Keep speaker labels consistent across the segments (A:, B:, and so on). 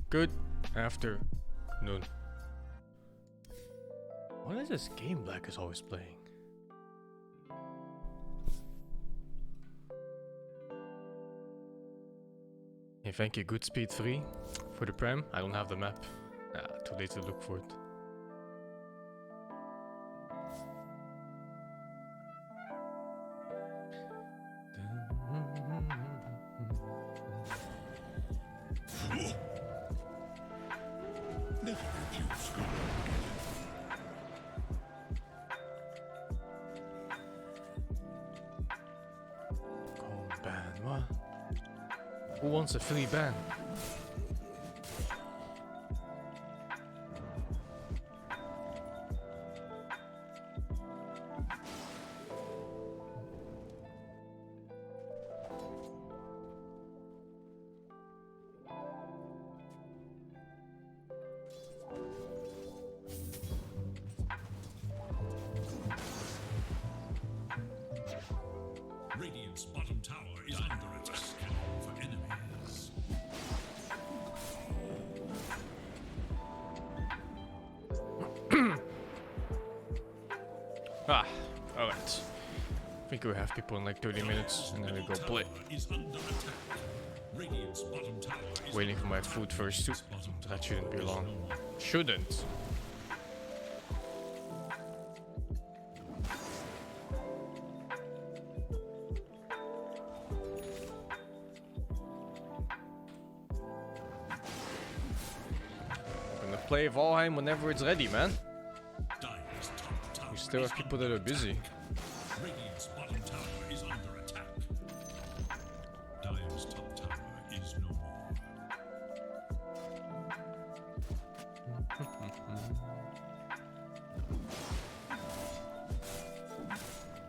A: Good afternoon. What When is this game Black is always playing? Hey, thank you. Good speed 3 for the Prem. I don't have the map. Too late to look for it. Who wants a free ban?
B: Radiant's bottom tower is under attack. Scanning for enemies.
A: Alright. I think we have people in like 30 minutes and then we go play. Waiting for my food first too. That shouldn't be long. Shouldn't. I'm gonna play Valheim whenever it's ready, man. We still have people that are busy.
B: Radiant's bottom tower is under attack. Dire's top tower is no more.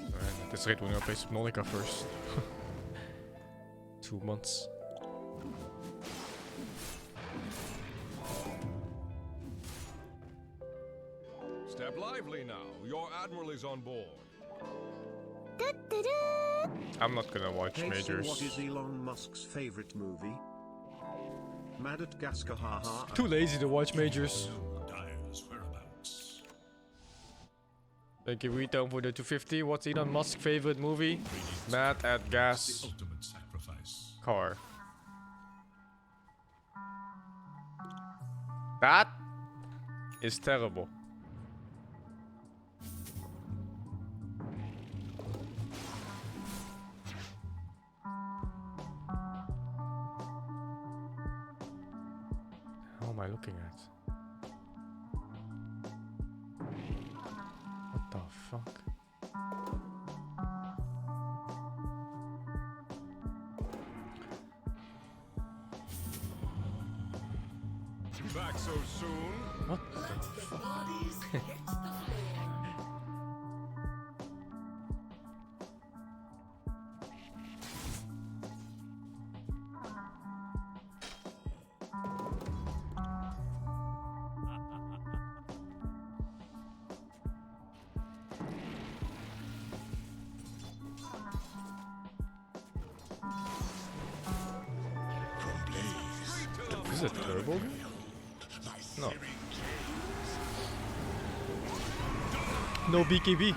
A: Alright, at this rate we're gonna play Subnautica first. 2 months.
C: Step lively now. Your admiral is on board.
A: I'm not gonna watch
D: Hey, so
A: majors.
D: what is Elon Musk's favorite movie? Madagascar, haha.
A: Too lazy to watch majors.
B: Dire's whereabouts.
A: Thank you, Rita, for the 250. What's Elon Musk's favorite movie? Mad at Gas
B: The ultimate sacrifice.
A: Car. That is terrible. How am I looking at? What the fuck?
C: Back so soon?
A: What the fuck? Is it turbo? No. No BKB.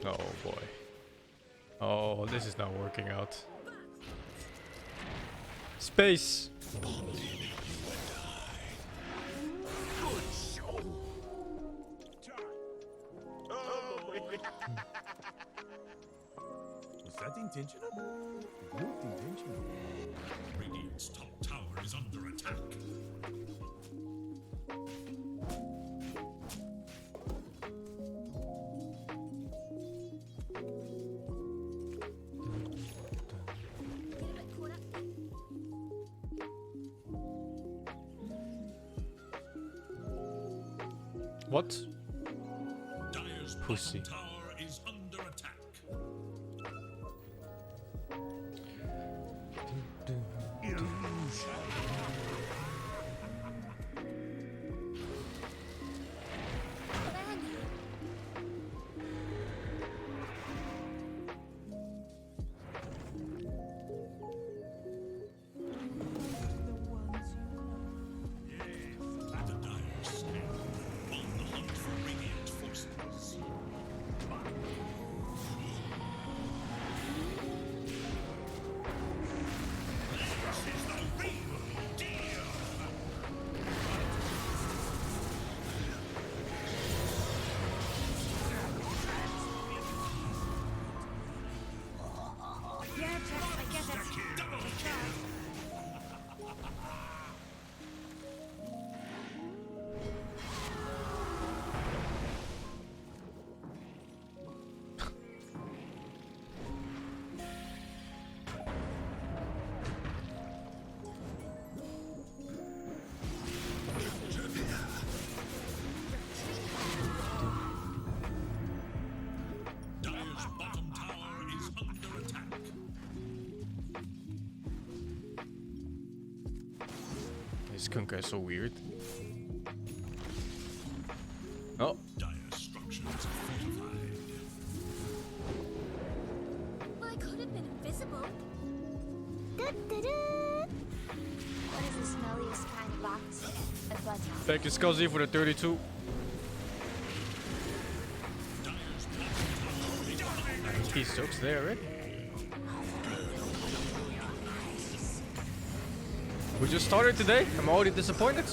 A: Oh boy. Oh, this is not working out. Space!
E: Was that intentional? It looked intentional.
B: Radiant's top tower is under attack.
A: What?
B: Dire's
A: Pussy.
B: bottom tower is under attack. The Dire stand on the hunt for Radiant forces. This is the real deal.
F: Yeah, Jack, I get it.
B: Double kill. Dire's bottom tower is under attack.
A: This Kunkka is so weird. Oh,
B: Dire structures are fortified.
F: Well, I could have been invisible. What is the smelliest kind of box? A button.
A: thank you Scuzzy for the 32. These jokes there, right? We just started today. I'm already disappointed.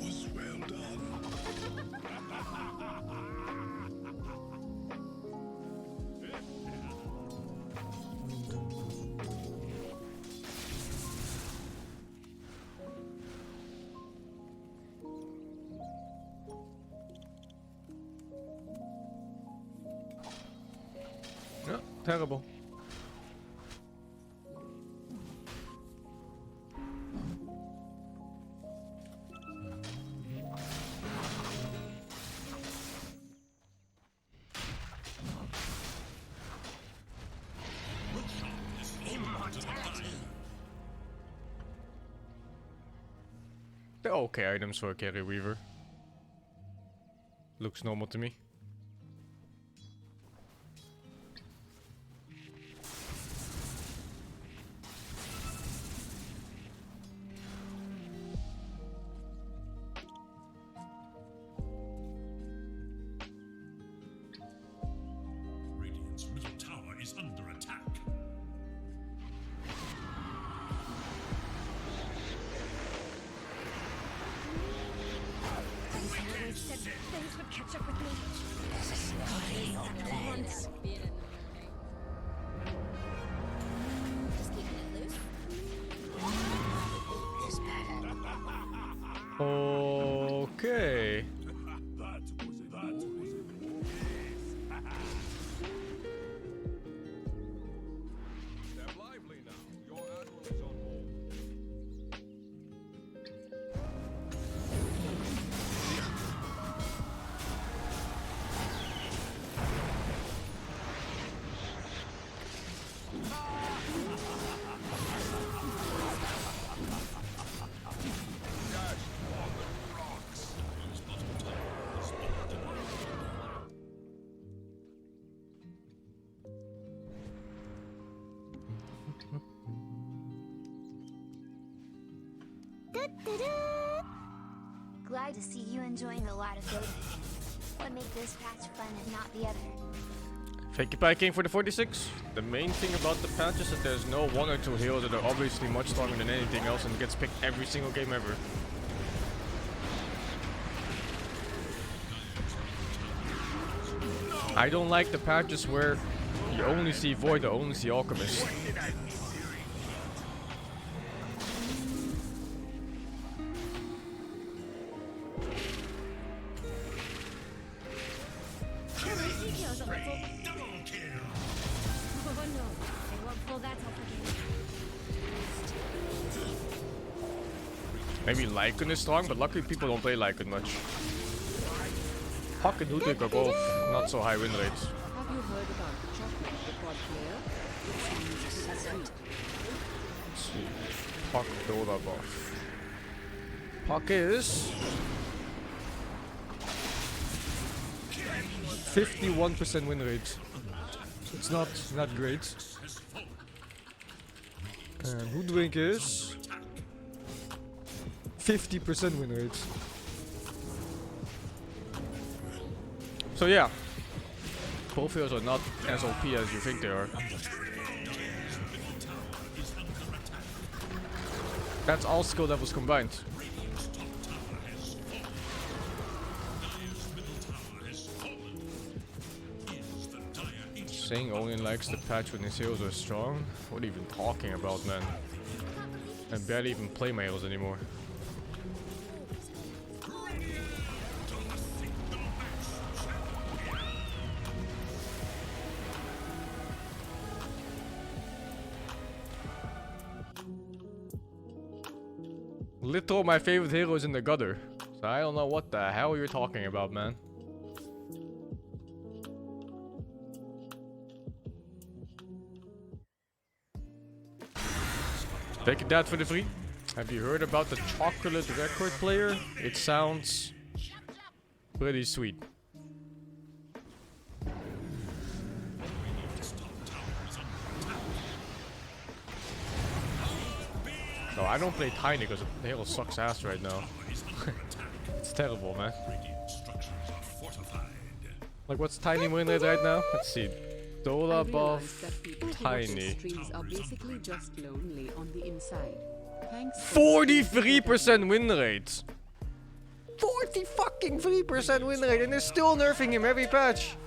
B: Was well done.
A: No, terrible. They're okay items for a carry weaver. Looks normal to me.
B: Radiant's middle tower is under attack.
F: I said things would catch up with me. Once. Just keeping it loose.
A: Okay.
C: Step lively now. Your admiral is on board. Dash on the rocks.
B: Dire's bottom tower is under attack.
F: Glad to see you enjoying a lot of building. What made this patch fun and not the other?
A: Thank you, Pie King, for the 46. The main thing about the patch is that there's no one or two heroes that are obviously much stronger than anything else and gets picked every single game ever. I don't like the patches where you only see Void or only see Alchemist.
G: Well, that's all forgiven.
A: Maybe Lycan is strong, but luckily people don't play Lycan much. Puck and Ludwig are both not so high win rates.
H: Have you heard about the chocolate record player? It seems sweet.
A: Let's see. Puck Dora buff. Puck is 51% win rate. It's not great. And Hoodwink is 50% win rate. So yeah, both heroes are not as OP as you think they are. That's all skill levels combined. Saying only likes the patch when his heroes are strong? What are you even talking about, man? I barely even play my heroes anymore. Literal, my favorite hero is in the gutter. So I don't know what the hell you're talking about, man. Take that for the free. Have you heard about the chocolate record player? It sounds pretty sweet. No, I don't play Tiny because the hero sucks ass right now. It's terrible, man. Like, what's Tiny win rate right now? Let's see. Dola buff, Tiny.
H: Streams are basically just lonely on the inside. Thanks.
A: 43% win rate. 40% win rate, and they're still nerfing him every patch.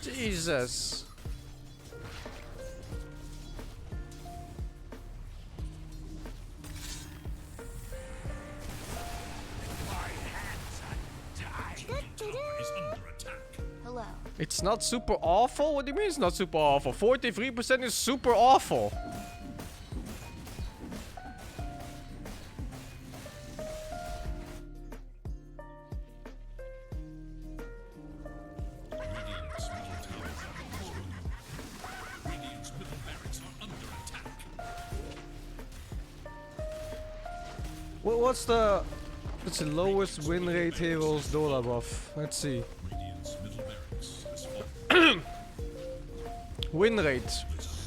A: Jesus.
F: Hello.
A: It's not super awful? What do you mean it's not super awful? 43% is super awful. What's the lowest win rate heroes Dola buff? Let's see. Win rate.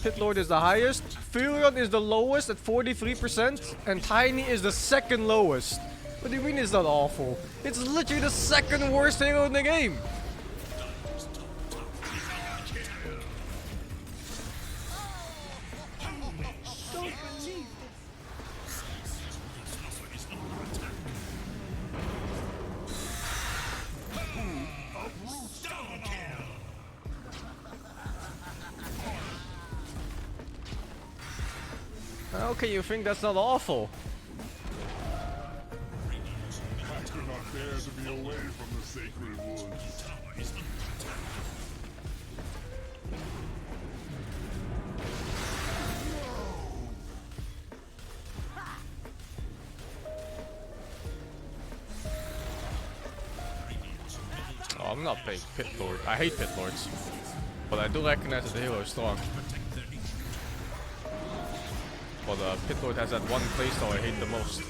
A: Pit Lord is the highest, Furion is the lowest at 43%, and Tiny is the second lowest. What do you mean it's not awful? It's literally the second worst hero in the game. How can you think that's not awful?
C: I do not dare to be away from the sacred woods.
A: Oh, I'm not playing Pit Lord. I hate Pit Lords. But I do recognize that the hero is strong. But Pit Lord has that one playstyle I hate the most.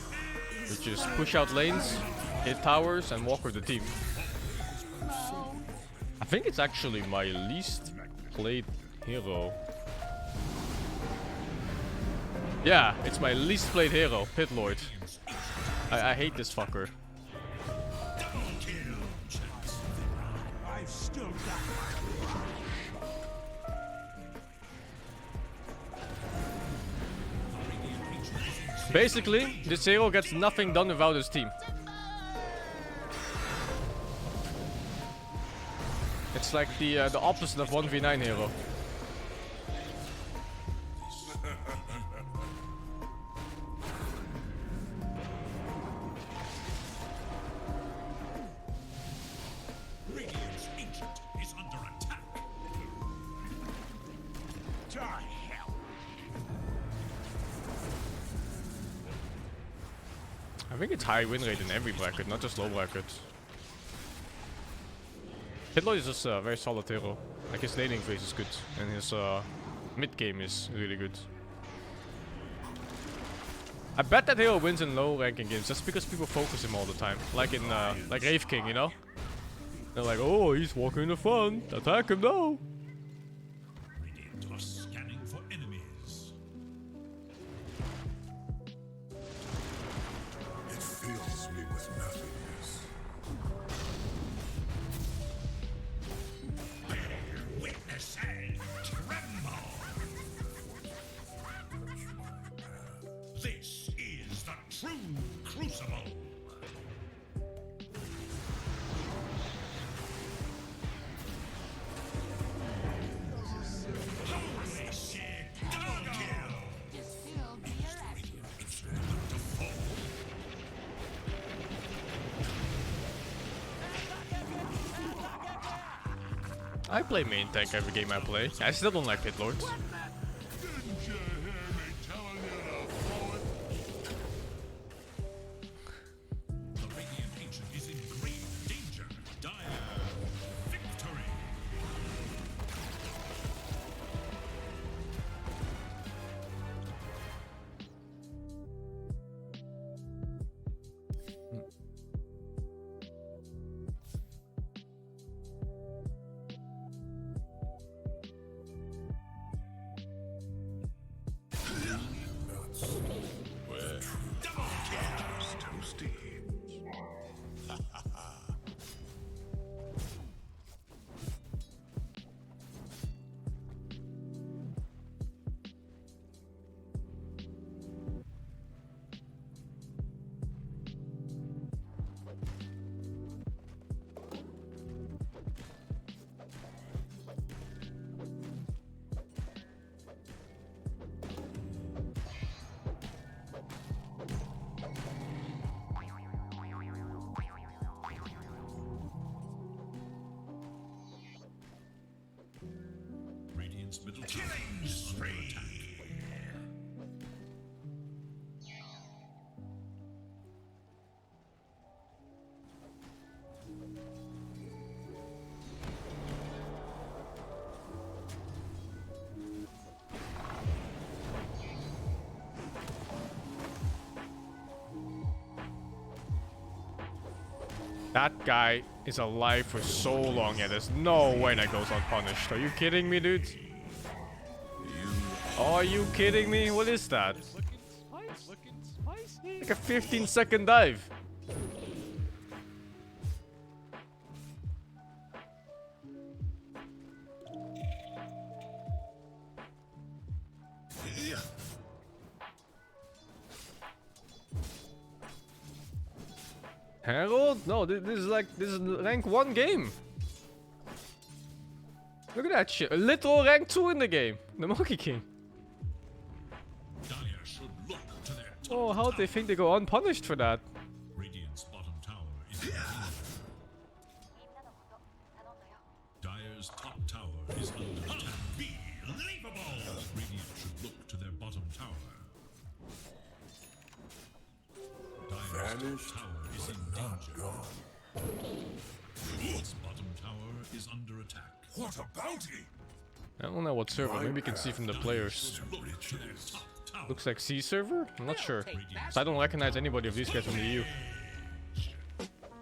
A: Which is push out lanes, hit towers, and walk with the team. I think it's actually my least played hero. Yeah, it's my least played hero, Pit Lord. I hate this fucker.
B: I've still got
A: Basically, this hero gets nothing done without his team. It's like the opposite of 1v9 hero.
B: Radiant's ancient is under attack.
A: I think it's high win rate in every bracket, not just low brackets. Hitler is just a very solid hero. Like his laning phase is good, and his mid game is really good. I bet that hero wins in low ranking games just because people focus him all the time. Like in like Wraith King, you know? They're like, oh, he's walking in the front, attack him now.
B: Radiant are scanning for enemies.
C: It fills me with nothingness.
B: Witness and tremble. This is the true crucible. Holy shit! Double kill!
A: I play main tank every game I play. I still don't like Pit Lords.
C: Didn't you hear me telling you to throw it?
B: The Radiant Ancient is in grave danger. Dire victory. Double kill.
C: Toasty.
B: Radiant's middle tower is under attack.
A: That guy is alive for so long, yeah, there's no way that goes unpunished. Are you kidding me, dude? Are you kidding me? What is that? Like a 15-second dive. Herald? No, this is rank 1 game. Look at that shit. A literal rank 2 in the game. The Monkey King.
B: Dire should look to their top
A: Oh, how do they think they go unpunished for that?
B: Radiant's bottom tower is in danger. Dire's top tower is under attack. Unbelievable! Radiant should look to their bottom tower. Dire's top tower is in danger. Radiant's bottom tower is under attack.
C: What a bounty!
A: I don't know what server. Maybe you can see from the players.
B: Look to their top tower.
A: Looks like C server? I'm not sure. So I don't recognize anybody of these guys from the EU.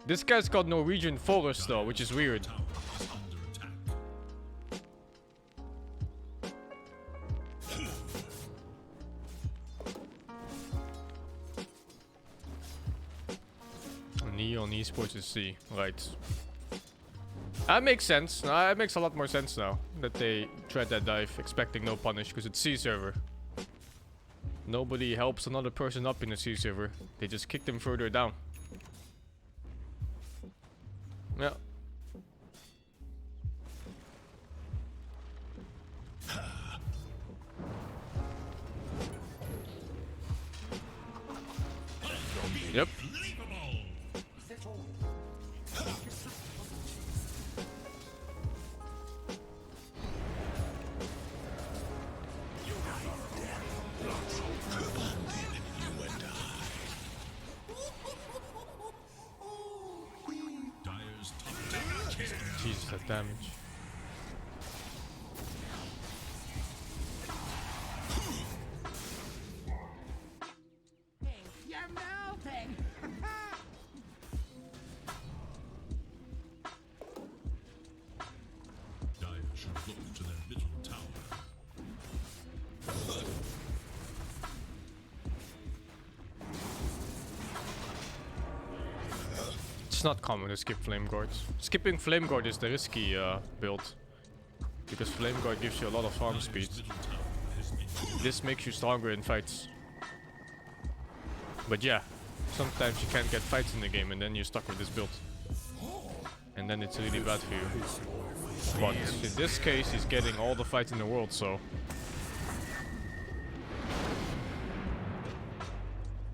A: This guy's called Norwegian Forest though, which is weird.
B: Tower is under attack.
A: Neon Esports is C, right. That makes sense. That makes a lot more sense now that they tried that dive expecting no punish because it's C server. Nobody helps another person up in the C server. They just kick them further down. Yeah. Yep. of damage.
H: You're melting!
B: Dire should look to their middle tower.
A: It's not common to skip Flame Guard. Skipping Flame Guard is the risky build. Because Flame Guard gives you a lot of farm speed. This makes you stronger in fights. But yeah, sometimes you can't get fights in the game and then you're stuck with this build. And then it's really bad for you. But in this case, he's getting all the fights in the world, so...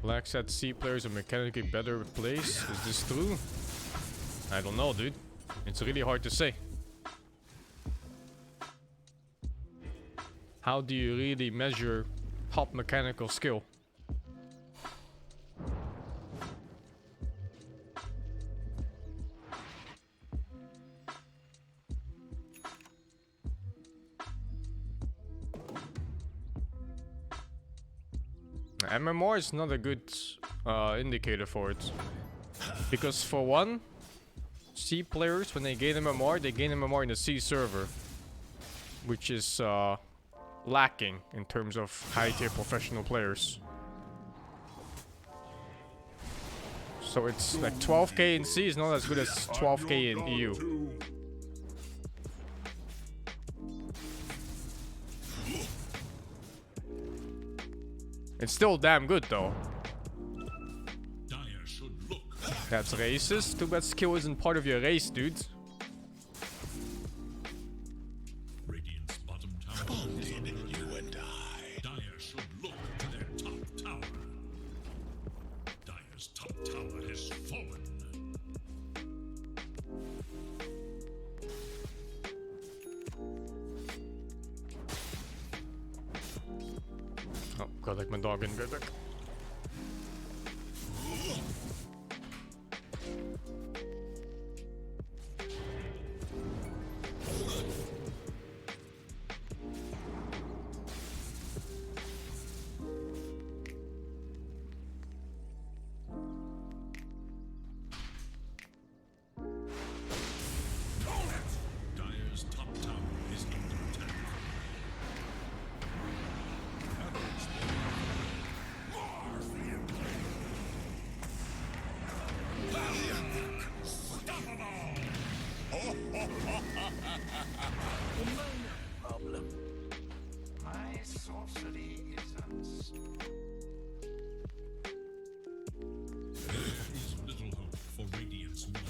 A: Black said C players are mechanically better placed. Is this true? I don't know, dude. It's really hard to say. How do you really measure top mechanical skill? MMR is not a good indicator for it. Because for one, C players, when they gain MMR in the C server. Which is lacking in terms of high tier professional players. So it's like 12k in C is not as good as 12k in EU. It's still damn good though.
B: Dire should look.
A: That's racist. Too bad skill isn't part of your race, dude.
B: Radiant's bottom tower. You and I. Dire should look to their top tower. Dire's top tower has fallen.
A: Oh god, like my dog in bed.
B: Dire's top tower is under attack. Is little hope for Radiant's middle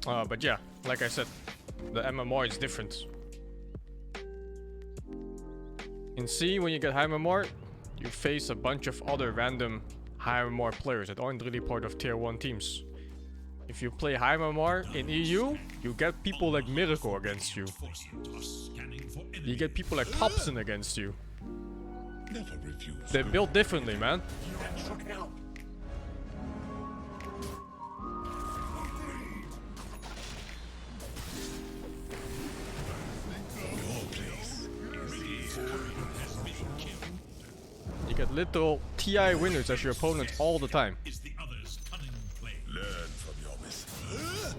B: tower.
A: But yeah, like I said, the MMR is different. In C, when you get high MMR, you face a bunch of other random high MMR players that aren't really part of tier 1 teams. If you play high MMR in EU, you get people like Miracle against you.
B: Forcing toss, scanning for enemy.
A: You get people like Thompson against you.
B: Never refuse.
A: They're built differently, man. You get literal TI winners as your opponents all the time.
B: Is the other's cunning play.
C: Learn from your mistakes.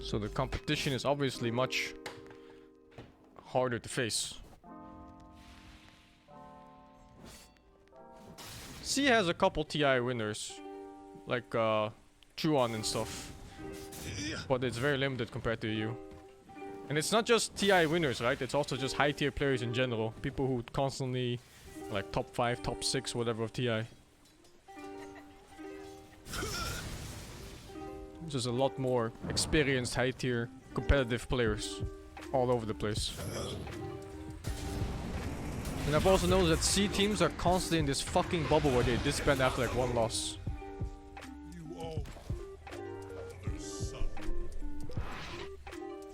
A: So the competition is obviously much harder to face. C has a couple TI winners, like Chuan and stuff, but it's very limited compared to EU. And it's not just TI winners, right? It's also just high tier players in general, people who constantly like top 5, top 6, whatever of TI. Just a lot more experienced high tier competitive players all over the place. And I've also noticed that C teams are constantly in this fucking bubble where they disband after like one loss.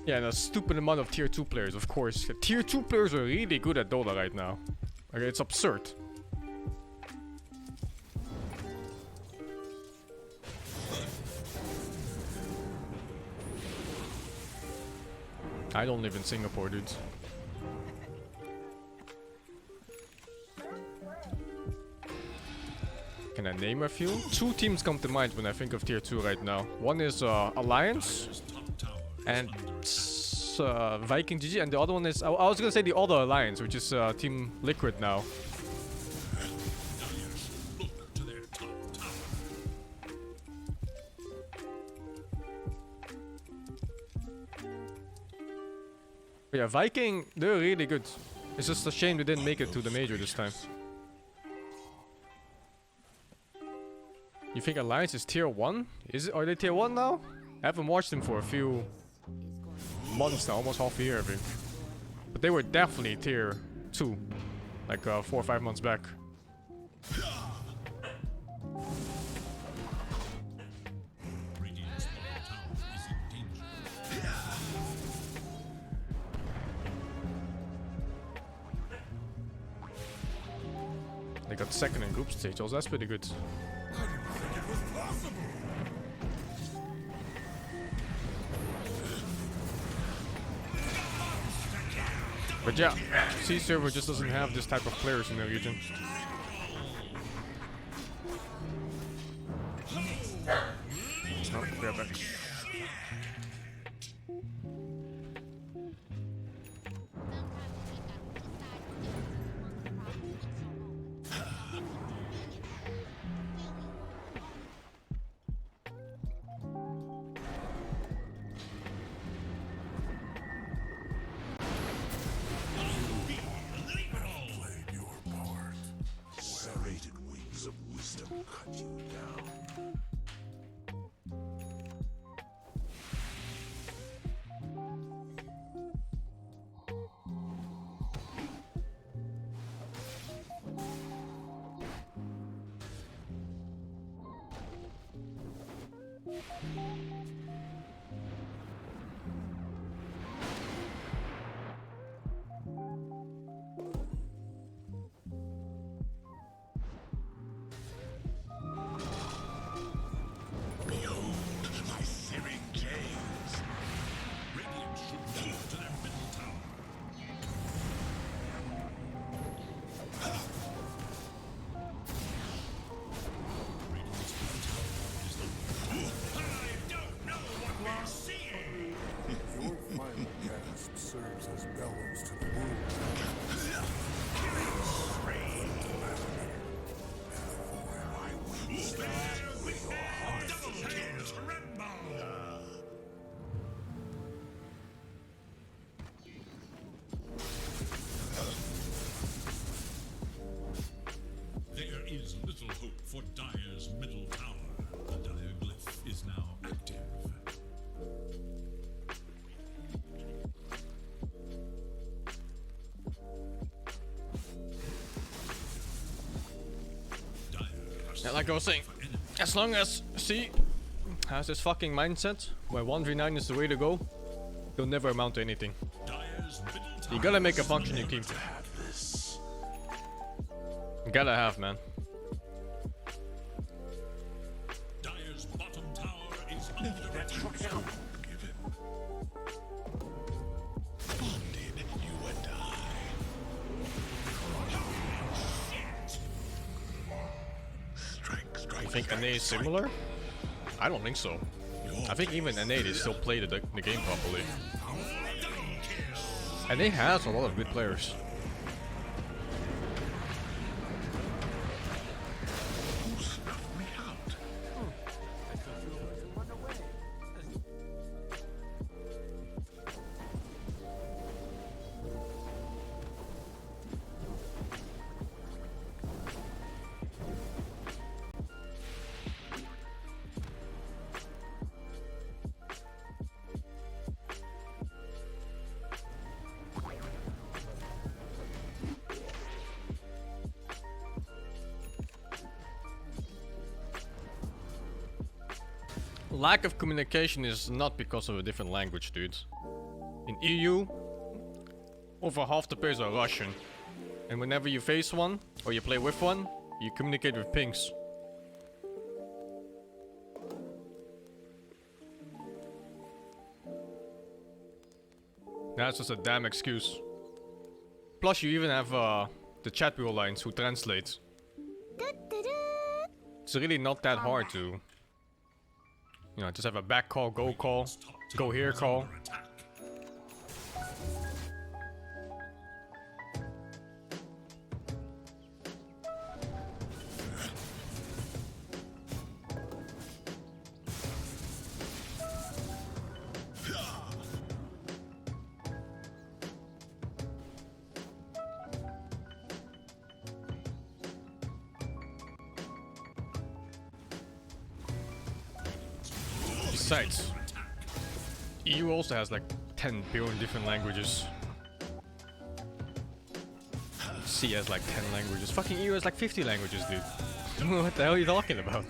A: Yeah, and a stupid amount of tier 2 players, of course. The tier 2 players are really good at Dota right now. Okay, it's absurd. I don't live in Singapore, dude. Can I name a few? Two teams come to mind when I think of tier 2 right now. One is Alliance
B: Dire's top tower is
A: and
B: under attack.
A: Viking GG, and the other one is I was gonna say the other Alliance, which is Team Liquid now.
B: Dire should look to their top tower.
A: But yeah, Viking, they're really good. It's just a shame they didn't make it to the major this time. You think Alliance is tier 1? Are they tier 1 now? I haven't watched them for a few months now, almost half a year I think. But they were definitely tier 2, like 4 or 5 months back.
B: Radiant's bottom tower is in danger.
A: They got second in group stage, also that's pretty good. But yeah, C server just doesn't have this type of players in the region. Oh, grab back.
B: Played your part. Serrated wings of wisdom cut you down. Behold my searing gaze. Radiant should move to their middle tower. Radiant's middle tower is the. I don't know what we're seeing.
E: Your final gasp serves as bellows to the world.
B: Double kill, tremble. There is little hope for Dire's middle tower. The Dire glyph is now active. Dire are
A: Yeah, like I was saying,
B: for enemies.
A: as long as C has this fucking mindset where 1v9 is the way to go, they'll never amount to anything.
B: Dire's middle tower.
A: You gotta make a functioning team.
B: have this.
A: You gotta have, man.
B: Dire's bottom tower is under attack. Bonded, you and I. Strike.
A: You think NA is similar? I don't think so. I think even NA they still play the game properly. NA has a lot of good players.
B: Who snuffed me out?
A: Lack of communication is not because of a different language, dude. In EU, over half the players are Russian. And whenever you face one, or you play with one, you communicate with pings. That's just a damn excuse. Plus, you even have the chat wheel lines who translate. It's really not that hard to, you know, just have a back call, go here call. Besides, EU also has like 10 billion different languages. C has like 10 languages. Fucking EU has like 50 languages, dude. What the hell are you talking about?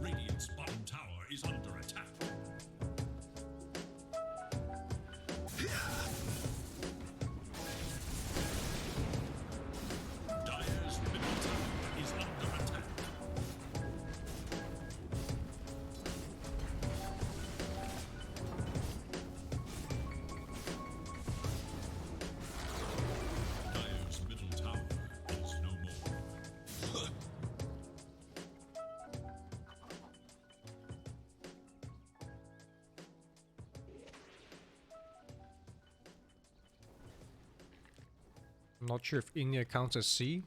B: Radiant's bottom tower is under attack. Dire's middle tower is under attack. Dire's middle tower is no more.
A: I'm not sure if India counts as C.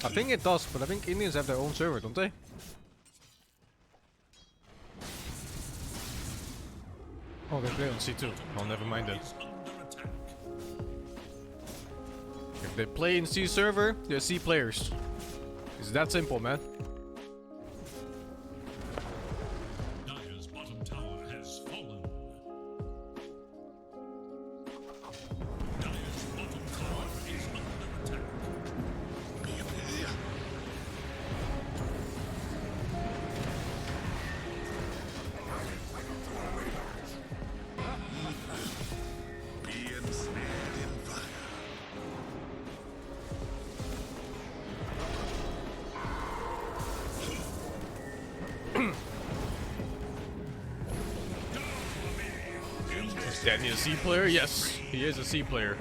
A: I think it does, but I think Indians have their own server, don't they? Oh, they play on C too. Oh, never mind that.
B: Is under attack.
A: If they play in C server, they're C players. It's that simple, man.
B: Dire's bottom tower has fallen. Dire's bottom tower is under attack.
A: Is Danny a C player? Yes, he is a C player.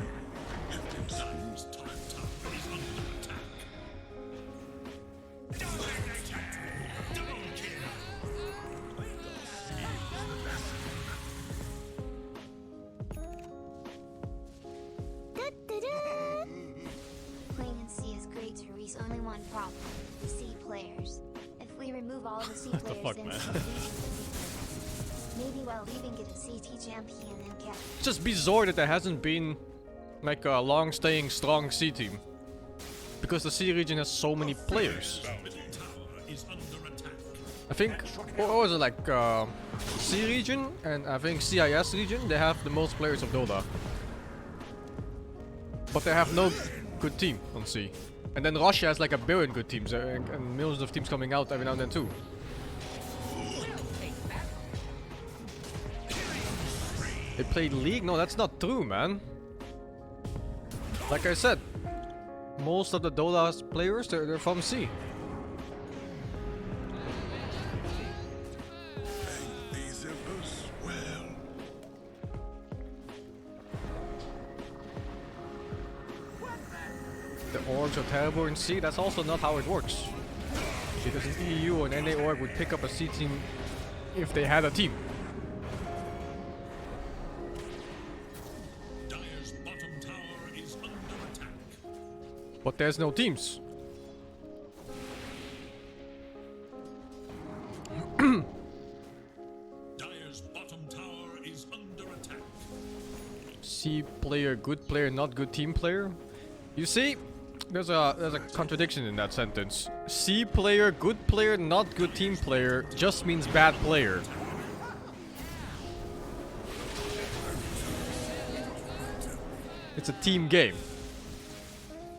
B: Dire's top tower is under attack. Double kill.
F: Playing in C is great to reach only one problem. The C players. If we remove all the C
A: the
F: players,
A: fuck,
F: then
A: man?
F: C region would be good. Maybe while leaving get a CT champion and get
A: It's just bizarre that there hasn't been like a long-staying, strong C team. Because the C region has so many players.
B: Middle tower is under attack.
A: I think, what was it, like C region and I think CIS region, they have the most players of Dota. But they have no good team on C. And then Russia has like a billion good teams and millions of teams coming out every now and then too. They played League? No, that's not true, man. Like I said, most of the Dota players, they're from C. The orgs are terrible in C, that's also not how it works. Because an EU or an NA org would pick up a C team if they had a team.
B: Dire's bottom tower is under attack.
A: But there's no teams.
B: Dire's bottom tower is under attack.
A: C player, good player, not good team player. You see, There's a contradiction in that sentence. C player, good player, not good team player, just means bad player. It's a team game.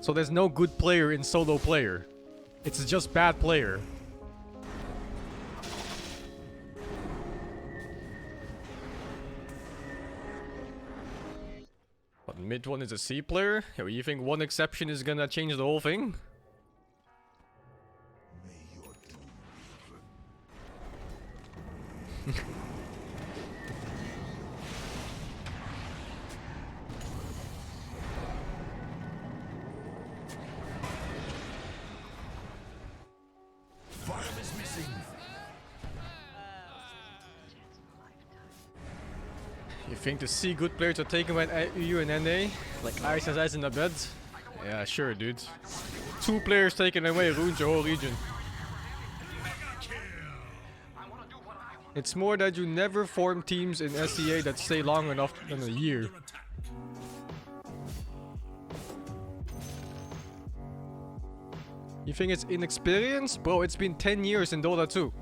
A: So there's no good player in solo player. It's just bad player. But mid one is a C player? Yo, you think one exception is gonna change the whole thing? You think the C good players are taken by EU and NA? Like ice has ice in the bed? Yeah, sure, dude. 2 players taken away ruins your whole region. It's more that you never form teams in SEA that stay long enough than a year. You think it's inexperience? Bro, it's been 10 years in Dota 2.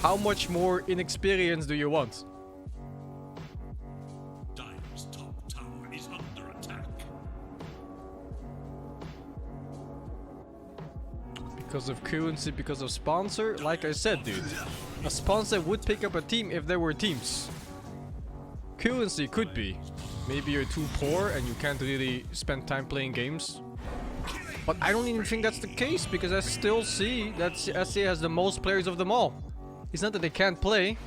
A: How much more inexperience do you want?
B: Dire's top tower is under attack.
A: Because of currency, because of sponsor? Like I said, dude. A sponsor would pick up a team if there were teams. Currency could be. Maybe you're too poor and you can't really spend time playing games. But I don't even think that's the case, because I still see that SEA has the most players of them all. It's not that they can't play.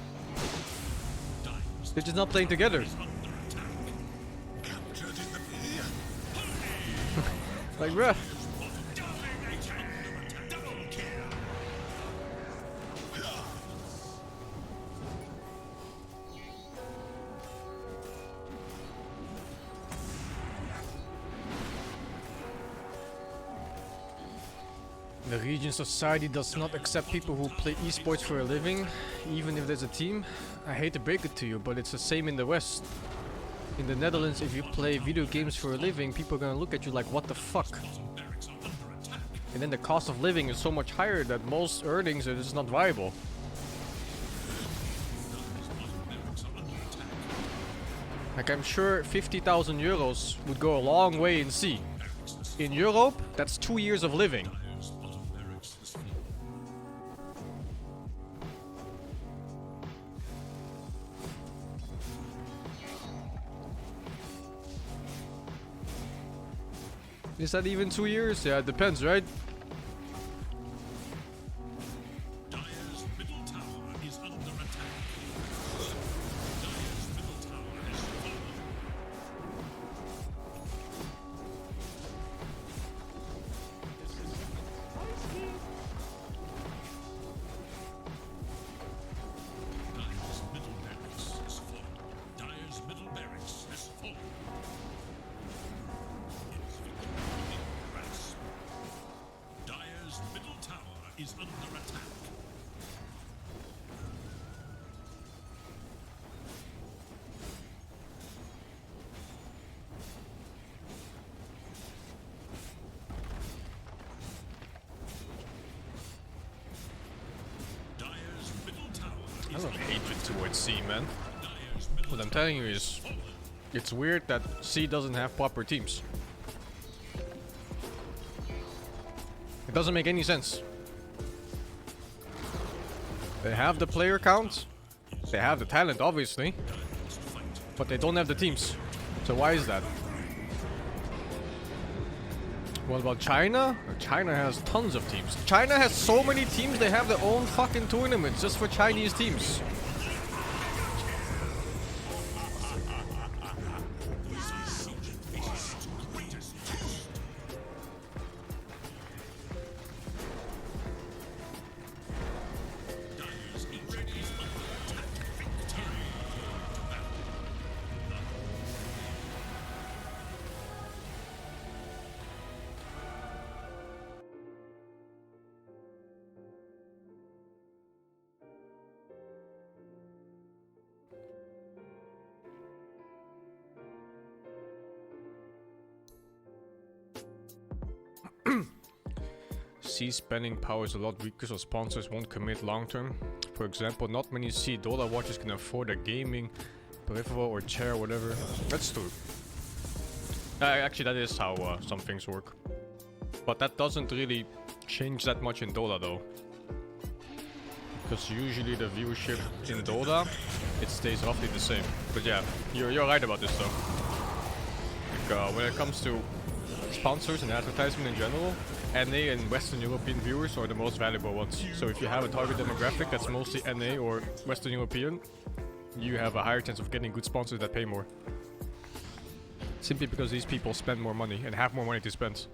A: They're just not playing together. Like, bruh. The region society does not accept people who play esports for a living, even if there's a team. I hate to break it to you, but it's the same in the West. In the Netherlands, if you play video games for a living, people are gonna look at you like, what the fuck? And then the cost of living is so much higher that most earnings are just not viable. Like, I'm sure 50,000 euros would go a long way in C. In Europe, that's 2 years of living. Is that even 2 years? Yeah, it depends, right?
B: Dire's middle tower is under attack. Dire's middle tower is fallen. Dire's middle barracks is fallen. Dire's middle barracks has fallen. Dire's middle tower is under attack. Dire's middle tower
A: I
B: is
A: love hatred towards C, man.
B: Dire's middle
A: What I'm telling you is, it's weird that C doesn't have proper teams. It doesn't make any sense. They have the player count, they have the talent obviously, but they don't have the teams. So why is that? What about China? China has tons of teams. China has so many teams, they have their own fucking tournaments just for Chinese teams. PC spending power is a lot weaker, so sponsors won't commit long term. For example, not many C Dota watchers can afford a gaming peripheral or chair or whatever. That's true. Actually, that is how some things work. But that doesn't really change that much in Dota though. Because usually the viewership in Dota, it stays roughly the same. But yeah, you're right about this though. Like, when it comes to sponsors and advertisement in general, NA and Western European viewers are the most valuable ones. So if you have a target demographic that's mostly NA or Western European, you have a higher chance of getting good sponsors that pay more. Simply because these people spend more money and have more money to spend.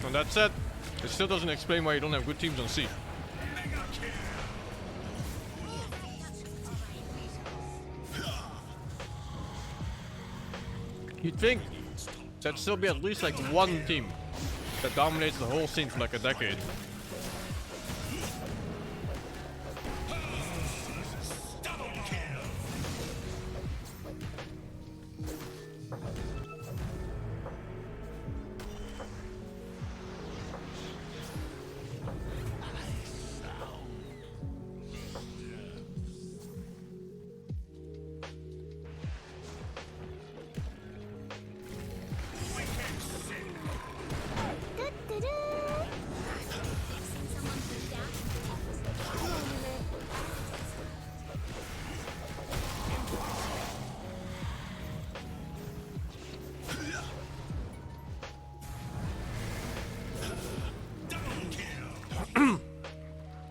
A: And that's it. It still doesn't explain why you don't have good teams on C. You'd think there'd still be at least like one team that dominates the whole scene for like a decade.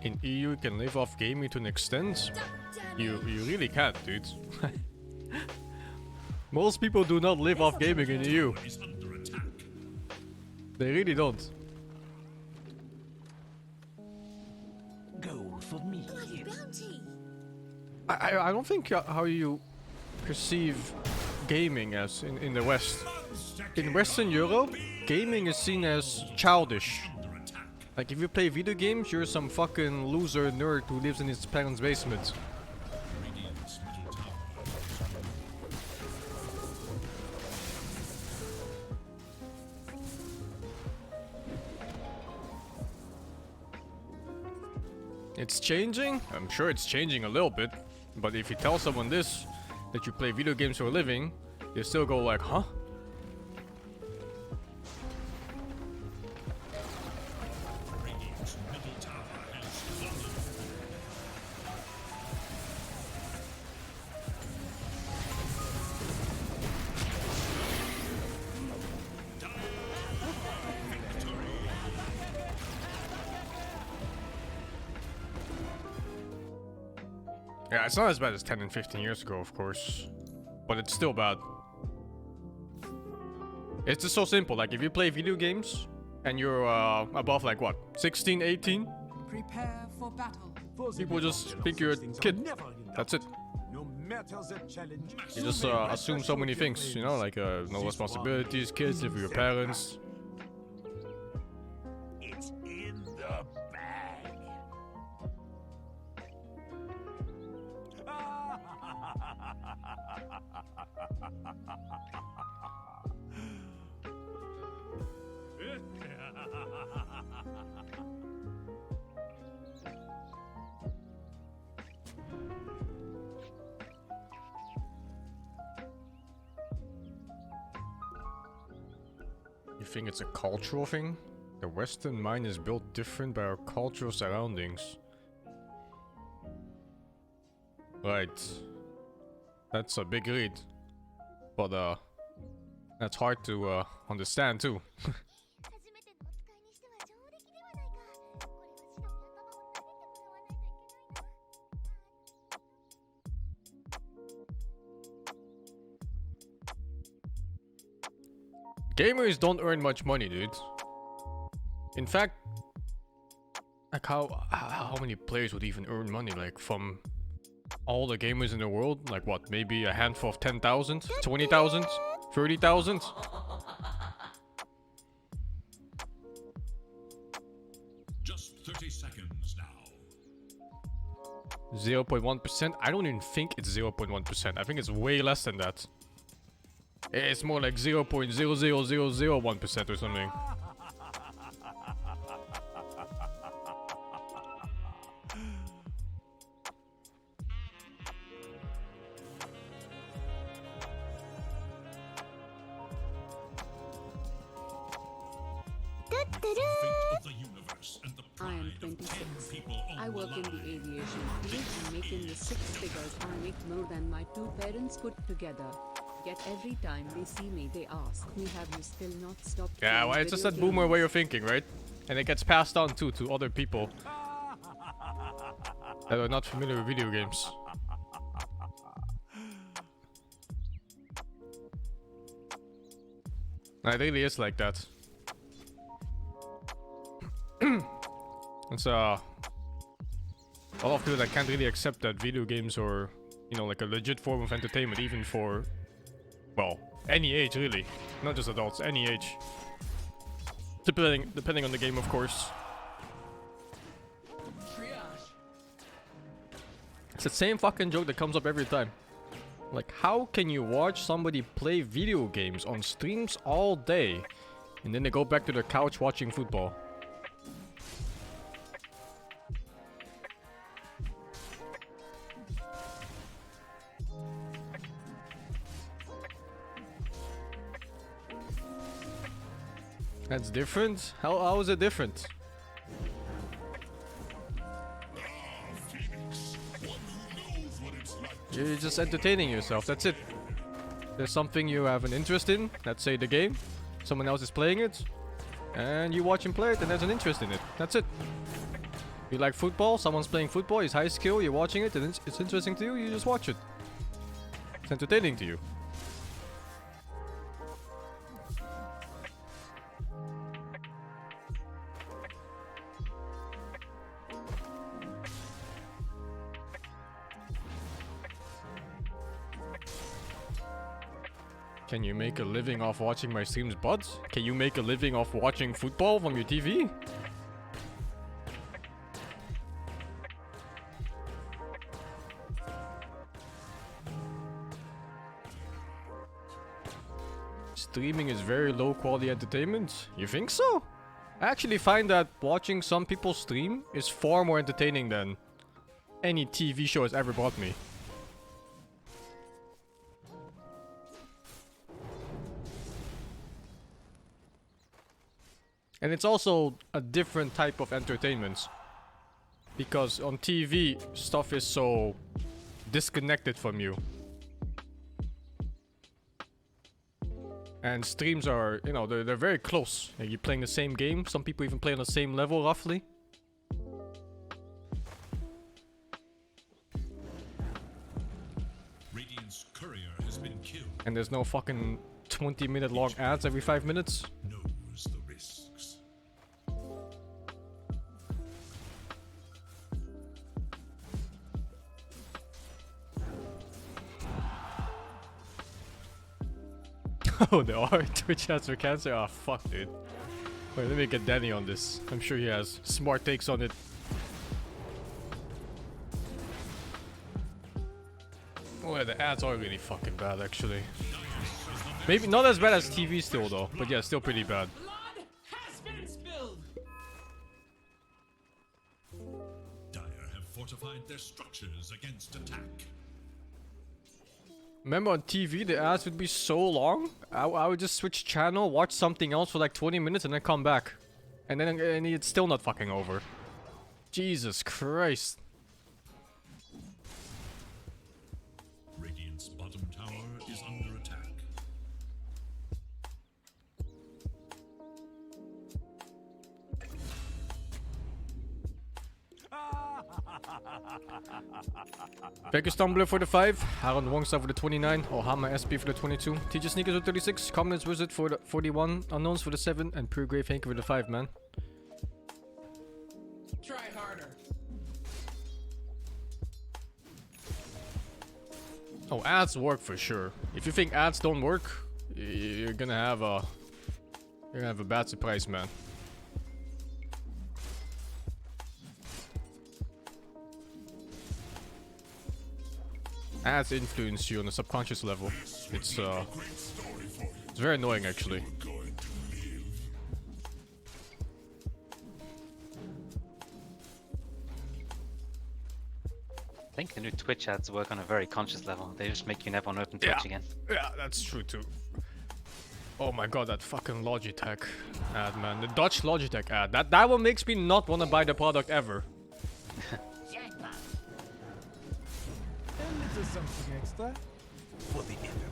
A: In EU, you can live off gaming to an extent. You really can't, dude. Most people do not live off gaming in EU. They really don't.
E: Gold for me.
A: I don't think how you perceive gaming as in the West. In Western Europe, gaming is seen as childish. Like, if you play video games, you're some fucking loser nerd who lives in his parents' basement. It's changing? I'm sure it's changing a little bit. But if you tell someone this, that you play video games for a living, they still go like, huh? Yeah, it's not as bad as 10 and 15 years ago, of course. But it's still bad. It's just so simple. Like, if you play video games and you're above, like, what? 16, 18?
H: Prepare for battle.
A: People just think you're a kid. That's it.
E: No matter the challenge.
A: You just assume so many things, you know? Like, no responsibilities, kids, live with your parents.
E: It's in the bag.
A: You think it's a cultural thing? The Western mind is built different by our cultural surroundings. Right. That's a big read. But that's hard to understand too. Gamers don't earn much money, dude. In fact, like how many players would even earn money? Like from all the gamers in the world? Like what? Maybe a handful of 10,000, 20,000, 30,000?
B: Just 30 seconds now.
A: 0.1%? I don't even think it's 0.1%. I think it's way less than that. It's more like 0.00001% or something.
H: I am 26. I work in the aviation field and make in the six figures. I make more than my two parents put together. Yet every time they see me, they ask me, have you still not stopped?
A: Yeah,
H: playing
A: well, it's just
H: video
A: that boomer
H: games?"
A: way of thinking, right? And it gets passed on too to other people that are not familiar with video games. It really is like that. It's a lot of people that can't really accept that video games are, you know, like a legit form of entertainment, even for, well, any age really, not just adults, any age. Depending on the game, of course. It's the same fucking joke that comes up every time. Like, how can you watch somebody play video games on streams all day, and then they go back to their couch watching football? That's different? How is it different? You're just entertaining yourself, that's it. There's something you have an interest in, let's say the game. Someone else is playing it, and you watch him play it, and there's an interest in it. That's it. You like football, someone's playing football, he's high skill, you're watching it, and it's interesting to you, you just watch it. It's entertaining to you. Can you make a living off watching my streams, Vods? Can you make a living off watching football from your TV? Streaming is very low quality entertainment? You think so? I actually find that watching some people stream is far more entertaining than any TV show has ever brought me. And it's also a different type of entertainment. Because on TV, stuff is so disconnected from you. And streams are, you know, they're very close. Like, you're playing the same game. Some people even play on the same level, roughly.
B: Radiant's courier has been killed.
A: And there's no fucking 20-minute long ads every 5 minutes.
B: Knows the risks.
A: Oh, there are Twitch ads for cancer? Oh, fuck, dude. Wait, let me get Danny on this. I'm sure he has smart takes on it. Oh, yeah, the ads are really fucking bad, actually. Maybe not as bad as TV still, though. But yeah, still pretty bad.
G: Blood has been spilled.
B: Dire have fortified their structures against attack.
A: Remember on TV, the ads would be so long. I would just switch channel, watch something else for like 20 minutes, and then come back. And then it's still not fucking over. Jesus Christ.
B: Radiant's bottom tower is under attack.
A: Thank you, Stumbler, for the 5. Aaron Wongstar for the 29. Ohama SP for the 22. Teacher Sneakers for 36. Comments Wizard for the 41. Unknowns for the 7. And Pure Grave, thank you for the 5, man.
G: Try harder.
A: Oh, ads work for sure. If you think ads don't work, you're gonna have a bad surprise, man. Ads influence you on a subconscious level. It's very annoying, actually.
I: I think the new Twitch ads work on a very conscious level. They just make you never want to open Twitch again.
A: Yeah, that's true too. Oh my god, that fucking Logitech ad, man. The Dutch Logitech ad. That one makes me not want to buy the product ever.
E: A little something extra for the inner.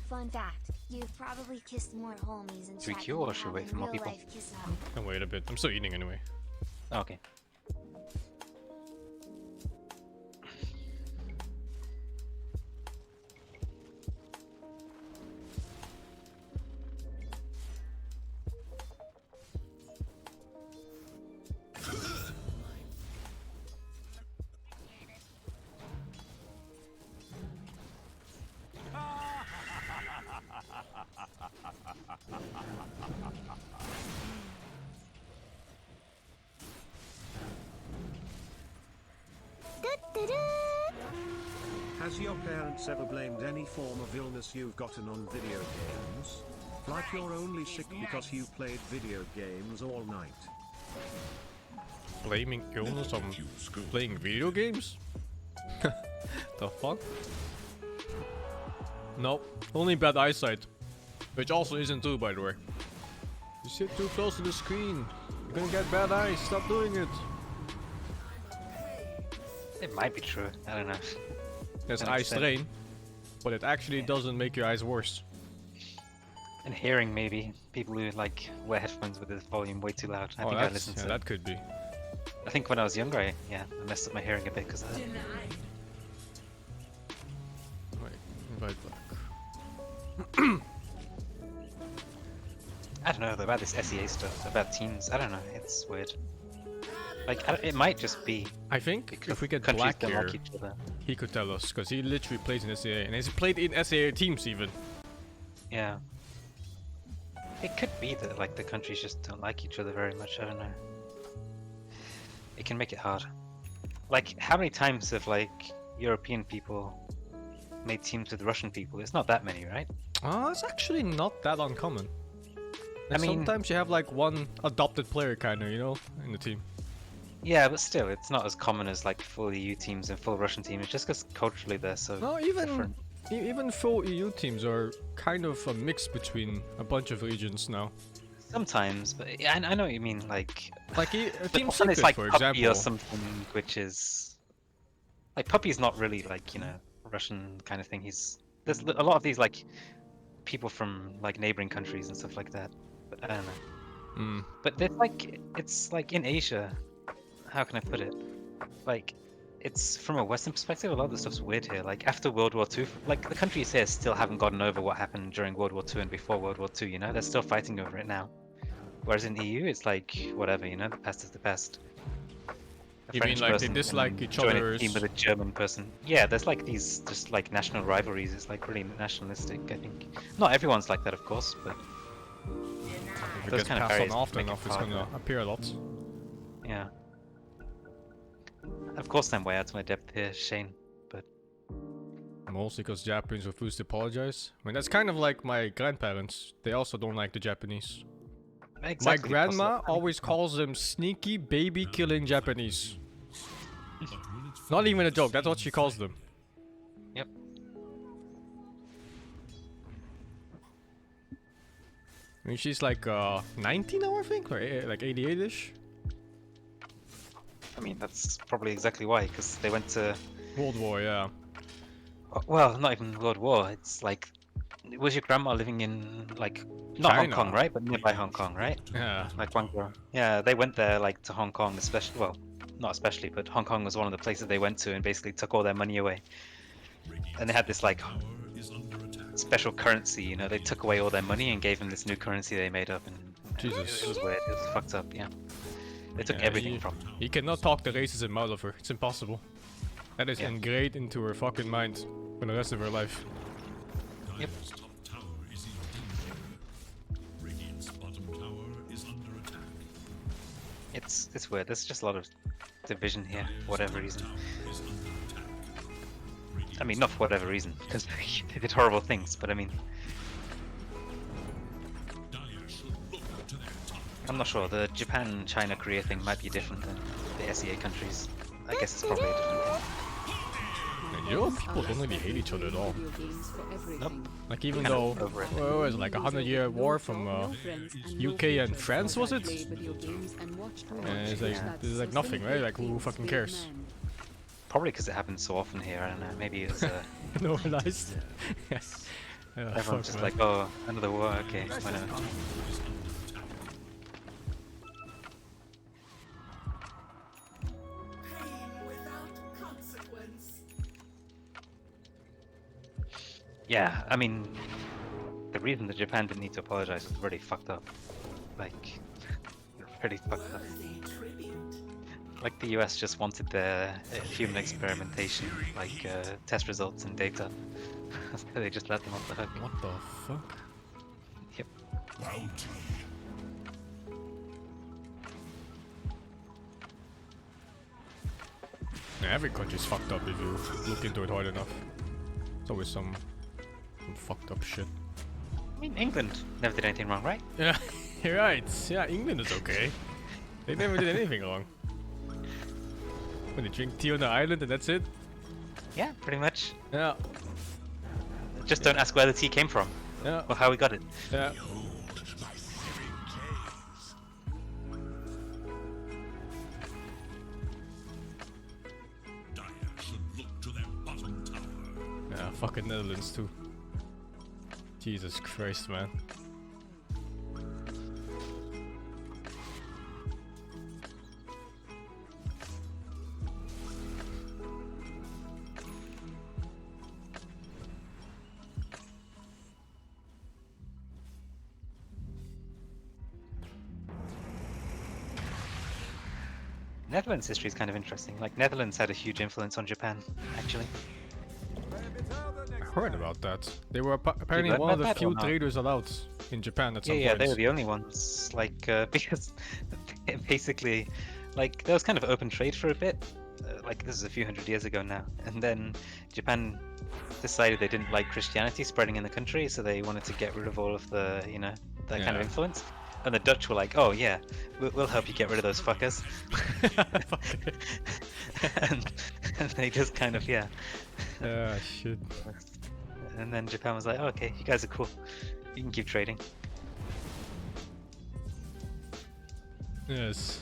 F: Fun fact, you've probably kissed more homies in
I: Should we
F: chat
I: queue
F: than
I: or
F: you
I: should
F: have
I: we wait
F: in
I: for more
F: real
I: people?
F: life kiss up.
A: Can wait a bit. I'm still eating anyway.
I: Okay.
D: Has your parents ever blamed any form of illness you've gotten on video games? Like you're only sick because you played video games all night?
A: Blaming illness on playing video games? The fuck? Nope. Only bad eyesight. Which also isn't true, by the way. You sit too close to the screen. You're gonna get bad eyes. Stop doing it.
I: It might be true. I don't know.
A: There's
I: An
A: eye
I: extent.
A: strain, but it actually doesn't make your eyes worse.
I: And hearing, maybe. People who like wear headphones with the volume way too loud. I think I listened to
A: that could be.
I: I think when I was younger, I messed up my hearing a bit because of that.
A: Wait, invite back.
I: I don't know though, about this SEA stuff, about teams. I don't know. It's weird. Like, it might just be
A: I think
I: because
A: if we get
I: countries
A: Black
I: don't
A: here,
I: like each other.
A: he could tell us, because he literally plays in SAA, and he's played in SAA teams even.
I: Yeah. It could be that like the countries just don't like each other very much. I don't know. It can make it hard. Like, how many times have like European people made teams with Russian people? It's not that many, right?
A: It's actually not that uncommon.
I: I mean-
A: sometimes you have like one adopted player, kinda, you know, in the team.
I: Yeah, but still, it's not as common as like full EU teams and full Russian teams. Just because culturally they're so
A: No, even
I: different.
A: even full EU teams are kind of a mix between a bunch of regions now.
I: Sometimes, but yeah, I know what you mean. Like,
A: Like
I: but
A: Team
I: often
A: Secret,
I: it's like
A: for
I: Puppy
A: example.
I: or something, which is like Puppy's not really like Russian kind of thing. There's a lot of these like people from like neighboring countries and stuff like that. But I don't know.
A: Mm.
I: But it's like in Asia. How can I put it? Like, it's from a Western perspective. A lot of the stuff's weird here. Like after World War II, like the countries here still haven't gotten over what happened during World War II and before World War II. They're still fighting over it now. Whereas in EU, it's like whatever. The past is the past. A
A: You
I: French
A: mean like they
I: person
A: dislike
I: can
A: each
I: join a
A: other's?
I: team with a German person? Yeah, there's like these just like national rivalries. It's like really nationalistic. I think not everyone's like that, of course, but
A: If it
I: those
A: gets
I: kind of
A: passed on
I: barriers
A: often
I: make it
A: enough, it's
I: hard,
A: gonna appear a lot.
I: yeah. Of course, I'm way out to my depth here, Shane. But
A: Mostly because Japanese refuse to apologize. I mean, that's kind of like my grandparents. They also don't like the Japanese.
I: exactly,
A: My grandma
I: possible.
A: always calls them sneaky baby killing Japanese.
B: But will it
A: Not even a joke, that's what she calls them.
I: Yep.
A: I mean, she's like 90 now, I think, or like 88-ish.
I: I mean, that's probably exactly why, because they went to
A: World War, yeah.
I: well, not even World War. It's like Was your grandma living in like not Hong
A: China.
I: Kong, right? But nearby Hong Kong, right?
A: Yeah.
I: Like Guangzhou. Yeah, they went there like to Hong Kong, especially. Well, not especially, but Hong Kong was one of the places they went to and basically took all their money away. And they had this like
B: Tower is under attack.
I: special currency. You know, they took away all their money and gave them this new currency they made up, and
A: Jesus.
I: it was weird. It was fucked up. Yeah, they took
A: Yeah,
I: everything from.
A: You cannot talk the racism out of her. It's impossible. That is
I: Yeah.
A: ingrained into her fucking mind for the rest of her life.
B: Dire's top tower is in danger. Radiant's bottom tower is under attack.
I: It's weird. There's just a lot of division here, for whatever reason.
B: Tower is under attack.
I: I mean, not for whatever reason, because they did horrible things. But I mean,
B: Dire should look to their top.
I: I'm not sure. The Japan, China, Korea thing might be different than the SEA countries. I guess it's probably a different thing.
A: And Europe people don't really hate each other at all.
H: Video games for everything.
A: Like even
I: Kind
A: though,
I: of over it.
A: well, it was like a 100-year war from
H: No friends and no
A: UK and
H: futures.
A: France, was it?
H: Play video games and watch
A: And it's
H: movies.
A: like
H: That's
A: there's like nothing, right? Like who fucking cares?
I: Probably because it happens so often here. I don't know. Maybe it's
A: Normalized. Yes. Yeah,
I: everyone's
A: fuck,
I: just
A: man.
I: like, oh, another war. Okay, whatever. Yeah, I mean, the reason that Japan didn't need to apologize was really fucked up. Like, pretty fucked up. Like the US just wanted their human experimentation, like test results and data. So they just let them off the hook.
A: What the fuck?
I: Yep.
B: Bounty.
A: Yeah, every country's fucked up if you look into it hard enough. It's always some fucked up shit.
I: I mean, England never did anything wrong, right?
A: Yeah, you're right. Yeah, England is okay. They never did anything wrong. When they drink tea on the island and that's it.
I: Yeah, pretty much.
A: Yeah,
I: Just don't ask where the tea came from
A: yeah,
I: or how we got it.
A: yeah.
B: Dire should look to their bottom tower.
A: Yeah, fucking Netherlands too. Jesus Christ, man.
I: Netherlands history is kind of interesting. Like, Netherlands had a huge influence on Japan, actually.
A: I heard about that. They were apparently
I: heard
A: one of
I: about
A: the
I: that or
A: few
I: not?
A: traders allowed in Japan at some
I: Yeah,
A: point.
I: they were the only ones. Like, because basically, like, there was kind of open trade for a bit. Like, this is a few hundred years ago now. And then Japan decided they didn't like Christianity spreading in the country, so they wanted to get rid of all of the, you know, that kind of
A: Yeah.
I: influence. And the Dutch were like, oh yeah, we'll help you get rid of those fuckers. and they just kind of, yeah.
A: Ah, shit.
I: And then Japan was like, oh, okay, you guys are cool. You can keep trading.
A: Yes.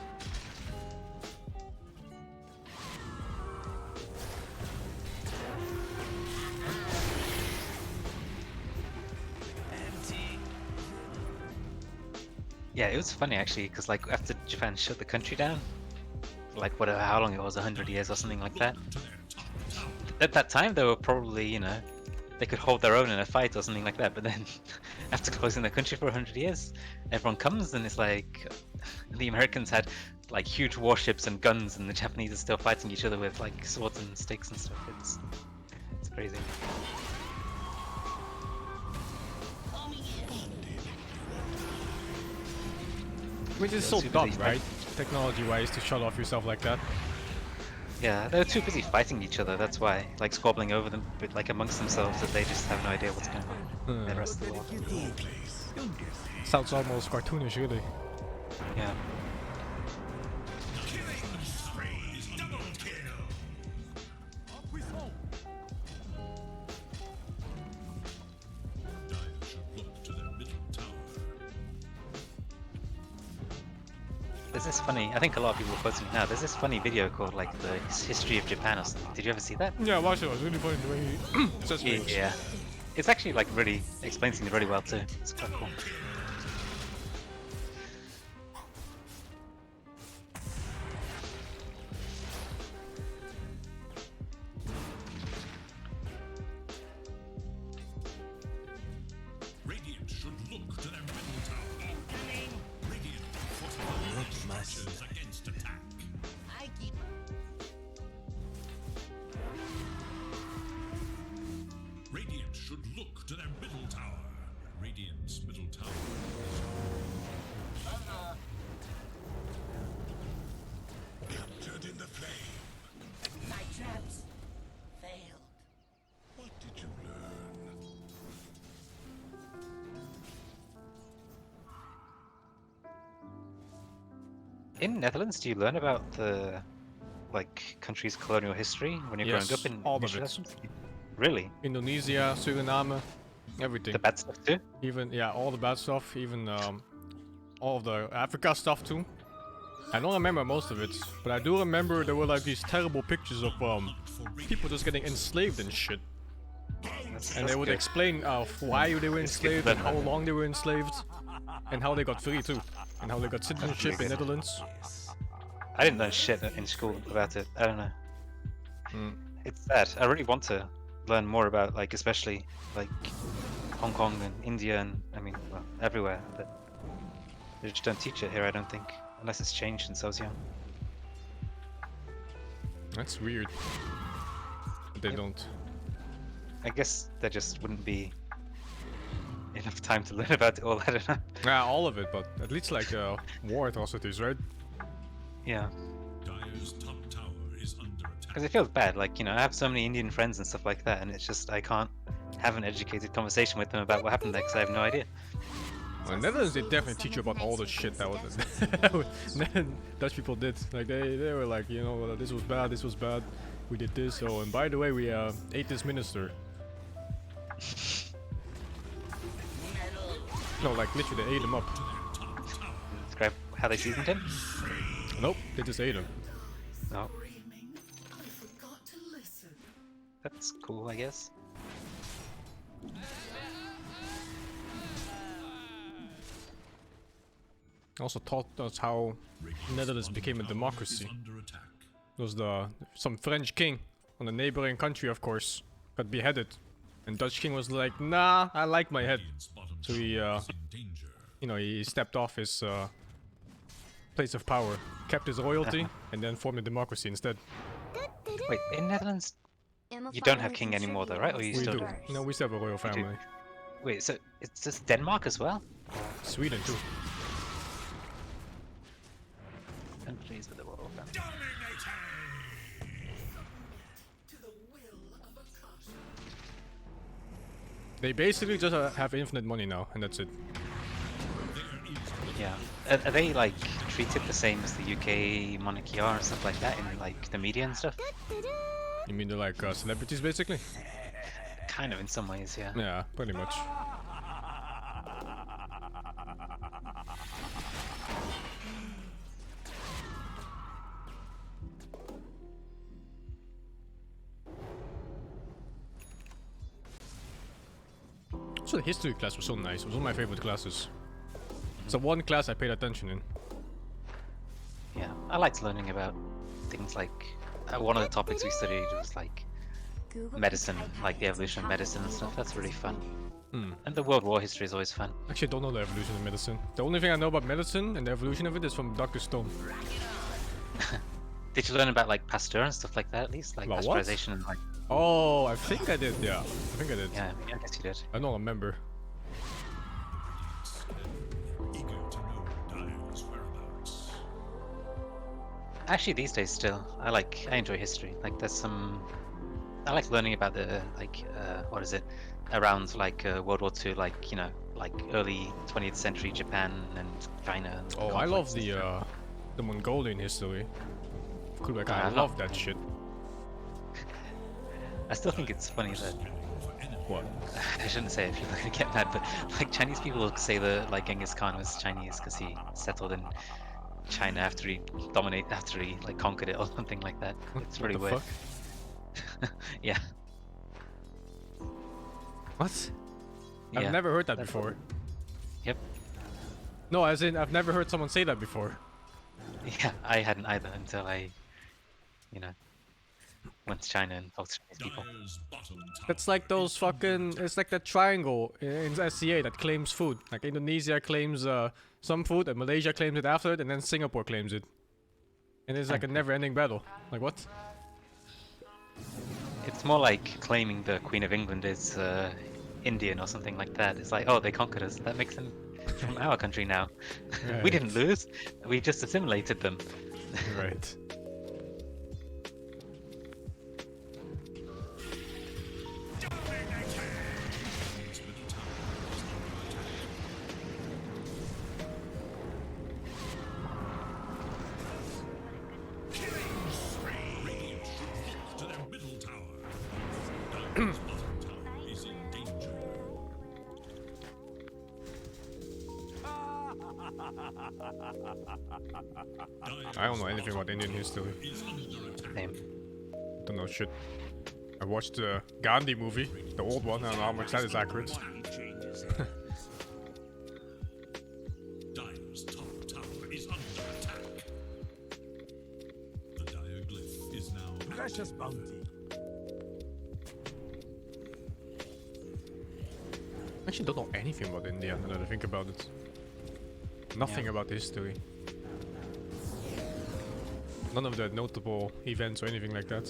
I: Yeah, it was funny actually, because like after Japan shut the country down, like whatever, how long it was, 100 years or something like that. At that time, they were probably, you know, they could hold their own in a fight or something like that. But then, after closing the country for 100 years, everyone comes and it's like the Americans had like huge warships and guns, and the Japanese are still fighting each other with like swords and sticks and stuff. It's crazy.
A: Which is
I: They're
A: so
I: too
A: dumb,
I: busy
A: right? Technology-wise, to shut off yourself like that.
I: Yeah, they were too busy fighting each other. That's why, like squabbling over them, but like amongst themselves, that they just have no idea what's going on in the rest of the world.
A: Sounds almost cartoonish, really.
I: Yeah.
B: Dire should look to their middle tower.
I: There's this funny, I think a lot of people are posting it now, there's this funny video called like the history of Japan or something. Did you ever see that?
A: Yeah, watch it. It was really funny the way he says things.
I: Yeah. It's actually like really explains things really well too. It's quite cool.
B: Radiant should look to their middle tower. Radiant fortify structures against attack. Radiant should look to their middle tower. Radiant's middle tower. Captured in the flame.
G: My traps failed.
B: What did you learn?
I: In Netherlands, do you learn about the like country's colonial history when you're
A: Yes,
I: growing up in
A: all of
I: history
A: it.
I: lessons? Really?
A: Indonesia, Suriname, everything.
I: The bad stuff too?
A: Even, yeah, all the bad stuff, even all of the Africa stuff too. I don't remember most of it, but I do remember there were like these terrible pictures of people just getting enslaved and shit. And they would
I: good.
A: explain why they were enslaved and how long they were enslaved, and how they got free too, and how they got citizenship in
I: good.
A: Netherlands.
I: I didn't learn shit in school about it. I don't know. It's sad. I really want to learn more about, like, especially like Hong Kong and India and I mean, well, everywhere. But they just don't teach it here, I don't think, unless it's changed since I was young.
A: That's weird. But they
I: Yep.
A: don't.
I: I guess there just wouldn't be enough time to learn about it all. I don't know.
A: Yeah, all of it, but at least like war atrocities, right?
I: Yeah.
B: Dire's top tower is under attack.
I: Because it feels bad, like, you know, I have so many Indian friends and stuff like that, and it's just, I can't have an educated conversation with them about what happened there, because I have no idea.
A: Well, in Netherlands, they definitely teach you about all the shit that was Dutch people did. Like they were like, you know, this was bad, we did this. Oh, and by the way, we ate this minister. No, like literally, they ate him up.
I: Describe how they seasoned him?
A: Nope, they just ate him.
I: No. That's cool, I guess.
A: Also taught us how Netherlands became a democracy.
B: Under attack.
A: It was some French king on a neighboring country, of course, got beheaded, and Dutch king was like, nah, I like my head.
B: Radiant's bottom
A: So he,
B: tower is in danger.
A: you know, he stepped off his place of power, kept his royalty, and then formed a democracy instead.
I: Wait, in Netherlands, you don't have king anymore though, right? Or you
A: We
I: still
A: do.
I: do?
A: No, we still have a royal
I: do.
A: family.
I: Wait, so it's just Denmark as well?
A: Sweden too.
I: Countries with the royal family.
A: They basically just have infinite money now, and that's it.
I: Yeah. Are they like treated the same as the UK monarchy are and stuff like that in like the media and stuff?
A: You mean they're like celebrities, basically?
I: Kind of in some ways, yeah.
A: Yeah, pretty much. So the history class was so nice. It was one of my favorite classes. It's the one class I paid attention in.
I: Yeah, I liked learning about things like one of the topics we studied was like medicine, like the evolution of medicine and stuff. That's really fun. And the World War history is always fun.
A: Actually, I don't know the evolution of medicine. The only thing I know about medicine and the evolution of it is from Dr. Stone.
I: Did you learn about like Pasteur and stuff like that at least? Like
A: About what?
I: pasteurization and like,
A: Oh, I think I did, yeah. I think I did.
I: yeah, I guess you did.
A: I don't remember.
B: Eager to know Dire's whereabouts.
I: Actually, these days still, I enjoy history. Like there's some, I like learning about the like, what is it, around like World War II, like, you know, like early 20th century Japan and China. And
A: Oh, I love
I: conflicts and stuff.
A: the Mongolian history. Like,
I: Nah,
A: I
I: I'm
A: love
I: not-
A: that shit.
I: I still think it's funny that
A: What?
I: I shouldn't say it if people are gonna get mad, but like Chinese people say that like Genghis Khan was Chinese because he settled in China after he like conquered it or something like that. It's really
A: the
I: weird.
A: fuck?
I: Yeah.
A: What?
I: Yeah,
A: I've never heard that
I: that's
A: before.
I: Yep.
A: No, as in I've never heard someone say that before.
I: Yeah, I hadn't either until I, you know, went to China and talked to Chinese people.
B: Dire's bottom tower
A: It's like those
B: is
A: fucking. It's like that triangle in SCA that claims food. Like Indonesia claims some food, and Malaysia claims it after it, and then Singapore claims it. And it's like a never-ending battle. Like what?
I: It's more like claiming the Queen of England is Indian or something like that. It's like, oh, they conquered us. That makes them from our country now. We didn't lose. We just assimilated them.
A: Right.
B: Radiant should look to their middle tower. Dire's bottom tower is in danger.
A: I don't know anything about Indian history.
B: Is under attack.
I: Same.
A: Don't know shit. I watched the Gandhi movie, the old one. I don't know how much that is accurate.
B: Dire's top tower is under attack. The dire glyph is now
E: Precious bounty.
A: I actually don't know anything about India now that I think about it. Nothing about the history. None of the notable events or anything like that.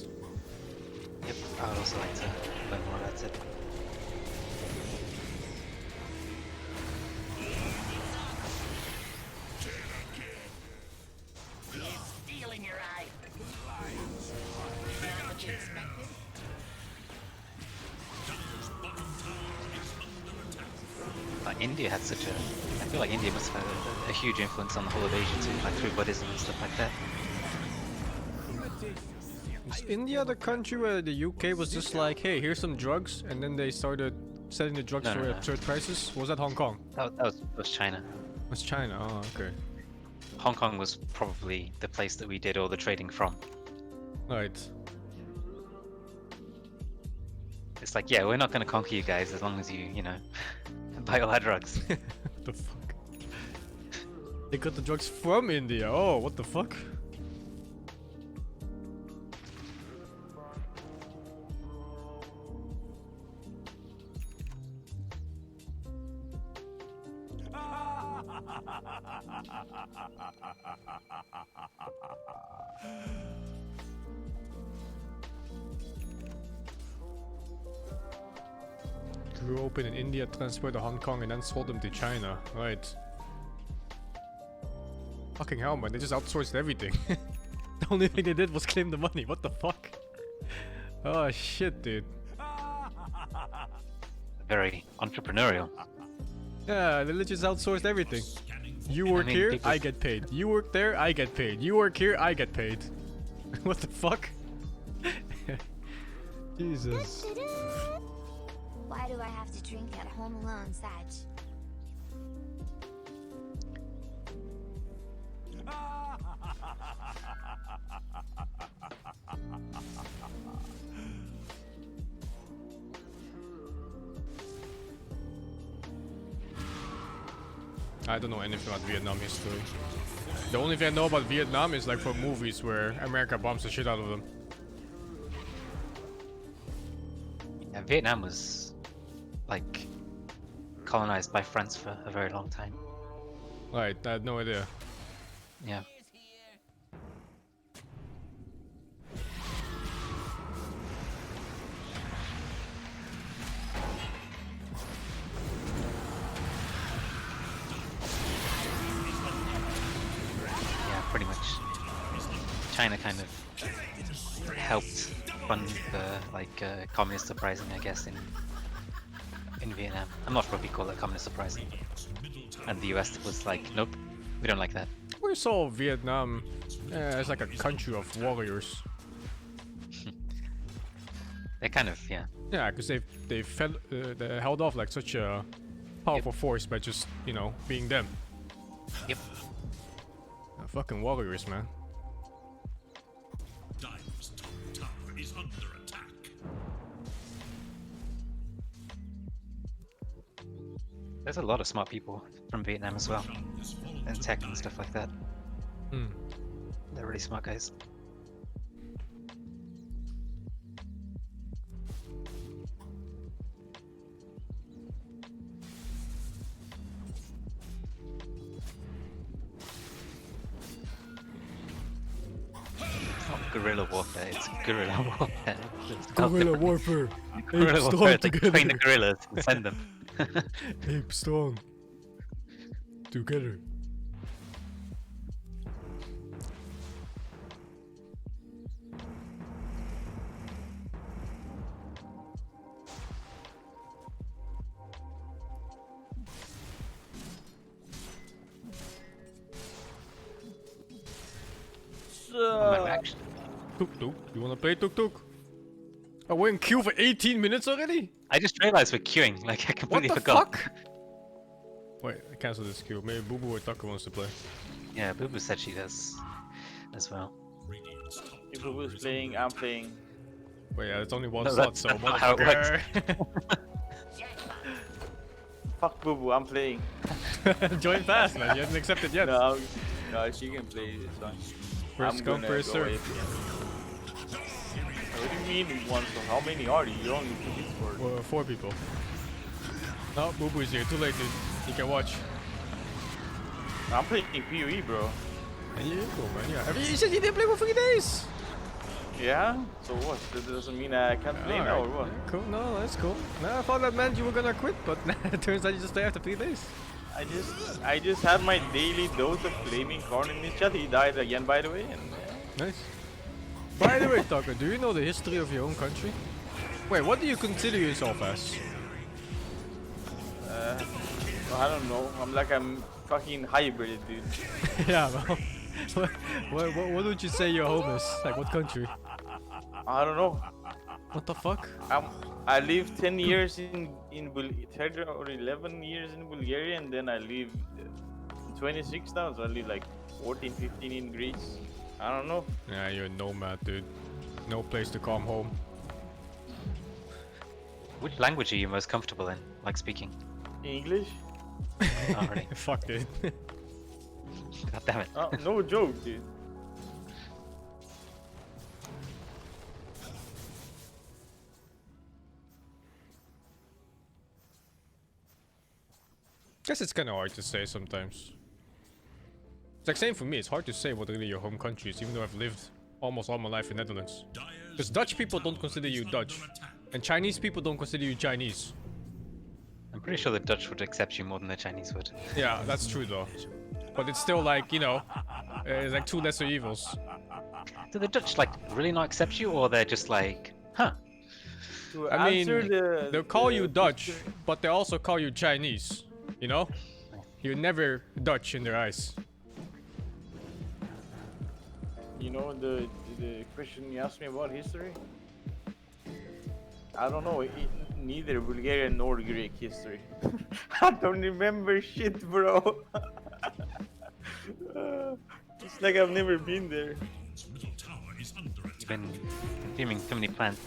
I: Yep, I would also like to learn more about it.
G: Stealing your eye. Not what you expected.
B: Dire's bottom tower is under attack.
I: Like India had such a... I feel like India must have had a huge influence on the whole of Asia too, like through Buddhism and stuff like that.
A: Is India the country where the UK was just like, hey, here's some drugs, and then they started selling the drugs
I: No,
A: for
I: no, no.
A: absurd prices? Or was that Hong Kong?
I: That was China.
A: That's China. Oh, okay.
I: Hong Kong was probably the place that we did all the trading from.
A: Right.
I: It's like, yeah, we're not going to conquer you guys as long as you know, buy all our drugs.
A: What the fuck? They got the drugs from India. Oh, what the fuck? Grew open in India, transferred to Hong Kong, and then sold them to China. Right. Fucking hell, man. They just outsourced everything. The only thing they did was claim the money. What the fuck? Oh, shit, dude.
I: Very entrepreneurial.
A: Yeah, they literally just outsourced everything. You work
I: mean,
A: here,
I: people-
A: I get paid. You work there, I get paid. You work here, I get paid. What the fuck? Jesus.
F: Why do I have to drink at home alone, Saj?
A: I don't know anything about Vietnam history. The only thing I know about Vietnam is like from movies where America bombs the shit out of them.
I: Yeah, Vietnam was like colonized by France for a very long time.
A: Right, I had no idea.
I: Yeah. Yeah, pretty much. China kind of helped fund the communist uprising, I guess, in Vietnam. I'm not sure if we call it communist uprising. And the US was like, nope, we don't like that.
A: We saw Vietnam as like a country of warriors.
I: They kind of, yeah.
A: Yeah, because they held off like such a powerful force by just, you know, being them.
I: Yep.
A: Fucking warriors, man.
B: Dire's top tower is under attack.
I: There's a lot of smart people from Vietnam as well, and tech and stuff like that.
A: Hmm.
I: They're really smart guys. It's not guerrilla warfare, it's guerrilla warfare. It's spelled
A: Guerrilla
I: differently.
A: warfare.
I: Guerrilla
A: Ape
I: warfare,
A: strong
I: it's like train the
A: together.
I: guerrillas and send them.
A: Ape strong. Together.
I: I'm actually,
A: Tuk tuk. You wanna play tuk tuk? Oh, we're in queue for 18 minutes already?
I: I just realized we're queuing, like I
A: What
I: completely
A: the
I: forgot.
A: fuck? Wait, I cancel this queue. Maybe Boo Boo or Tucker wants to play.
I: Yeah, Boo Boo said she does as well.
B: Radiant's top
J: If who's playing, I'm playing.
A: Wait, yeah, it's only one
I: No,
A: slot,
I: that's-
A: so
I: that's not how it
A: motherfucker.
J: Fuck Boo Boo, I'm playing.
A: Join fast, man. You haven't accepted yet.
J: No, no, she can play. It's fine.
A: First
J: I'm
A: come,
J: gonna
A: first
J: go
A: serve.
J: AFK. What do you mean one? So how many are you? You're only 2 people.
A: Well, 4 people. No, Boo Boo's here. Too late, dude. You can watch.
J: I'm playing PoE, bro.
A: And you go, man. Yeah. You said you didn't play for 3 days.
J: Yeah? So what? That doesn't mean I can't play now or what?
A: Yeah, cool. No, that's cool. No, I thought that meant you were gonna quit, but it turns out you just stay after 3 days.
J: I just had my daily dose of flaming corn in this chat. He died again, by the way. And
A: Nice. By the way, Tucker, do you know the history of your own country? Wait, what do you consider yourself as?
J: I don't know. I'm like a fucking hybrid, dude.
A: Yeah, well, what would you say your home is? Like, what country?
J: I don't know.
A: What the fuck?
J: I lived 10 years in 10 or 11 years in Bulgaria, and then I lived 26 now, so I live like 14, 15 in Greece. I don't know.
A: Yeah, you're a nomad, dude. No place to come home.
I: Which language are you most comfortable in, like speaking?
J: English?
I: Oh, really?
A: Fuck, dude.
I: God damn it.
J: Oh, no joke, dude.
A: Guess it's kind of hard to say sometimes. It's like same for me. It's hard to say what really your home country is, even though I've lived almost all my life in Netherlands. Because Dutch people don't consider you Dutch, and Chinese people don't consider you Chinese.
I: I'm pretty sure the Dutch would accept you more than the Chinese would.
A: Yeah, that's true though. But it's still like, you know, it's like 2 lesser evils.
I: Do the Dutch like really not accept you, or they're just like, huh?
J: To
A: I mean,
J: answer
A: they'll call you Dutch, but they also call you Chinese. You know? You're never Dutch in their eyes.
J: You know the question you asked me about history? I don't know. Neither Bulgarian nor Greek history. I don't remember shit, bro. It's like I've never been there.
B: Radiant's middle tower is under
I: You've
B: attack.
I: been consuming too many plants.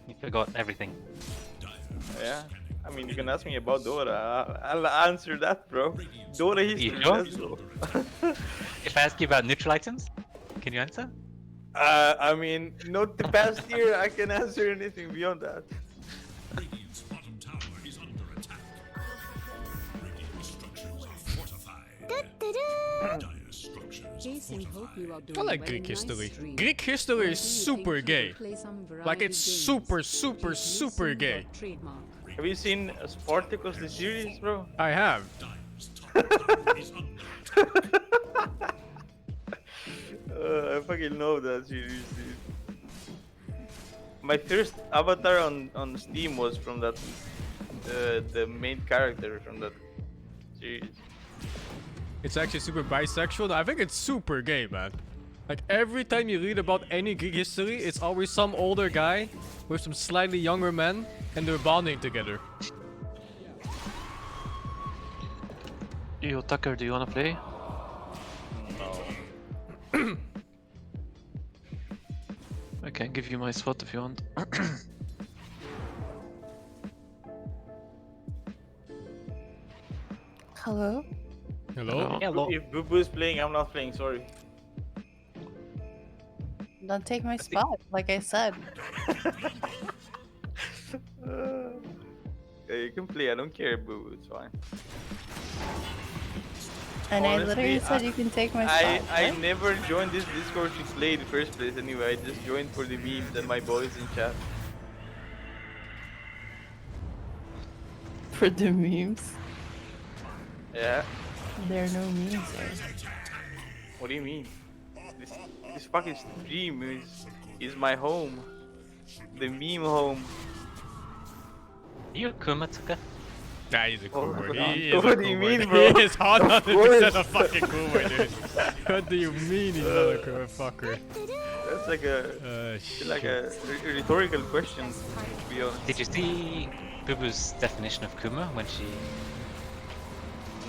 I: You forgot everything.
J: Yeah. I mean, you can ask me about Dora. I'll answer that, bro. Dora history.
I: sure?
J: Let's go.
I: If I ask you about neutral items, can you answer?
J: I mean, not the past year. I can answer anything beyond that.
B: Radiant's bottom tower is under attack. Radiant structures are fortified. Dire structures are
H: Jason, hope you are doing
A: I like
H: well.
A: Greek
H: Nice
A: history.
H: stream.
A: Greek history
H: When
A: is
H: do you
A: super
H: think you
A: gay.
H: will play some
A: Like
H: variety
A: it's
H: games?
A: super, super,
H: Introduce
A: super
H: your
A: gay.
H: trademark.
J: Have you seen Spartacus the series, bro?
A: I have.
B: Dire's top tower is under attack.
J: I fucking love that series, dude. My first avatar on Steam was from that, the main character from that series.
A: It's actually super bisexual. I think it's super gay, man. Like every time you read about any Greek history, it's always some older guy with some slightly younger men, and they're bonding together.
K: Yo, Tucker, do you wanna play?
J: No.
K: I can give you my spot if you want.
L: Hello?
A: Hello?
I: Hello.
J: If Boo Boo's playing, I'm not playing. Sorry.
L: Don't take my spot, like I said.
J: Yeah, you can play. I don't care, Boo Boo. It's fine.
L: And I
J: Honestly,
L: literally said you can take my spot.
J: I
L: What?
J: never joined this Discord to play in the first place anyway. I just joined for the memes and my boys in chat.
L: For the memes.
J: Yeah.
L: There are no memes there.
J: What do you mean? This fucking stream is my home. The meme home.
I: Are you a Kuma, Tuka?
A: Nah, he's a
J: Oh,
A: Coomer.
J: God.
A: He is
J: What
A: a
J: do you
A: Coomer.
J: mean, bro?
A: He is 100%
J: course.
A: a fucking Coomer, dude. What do you mean he's not a Coomer fucker?
J: That's like a rhetorical question, to be honest.
I: Did you see Boo Boo's definition of Kuma when she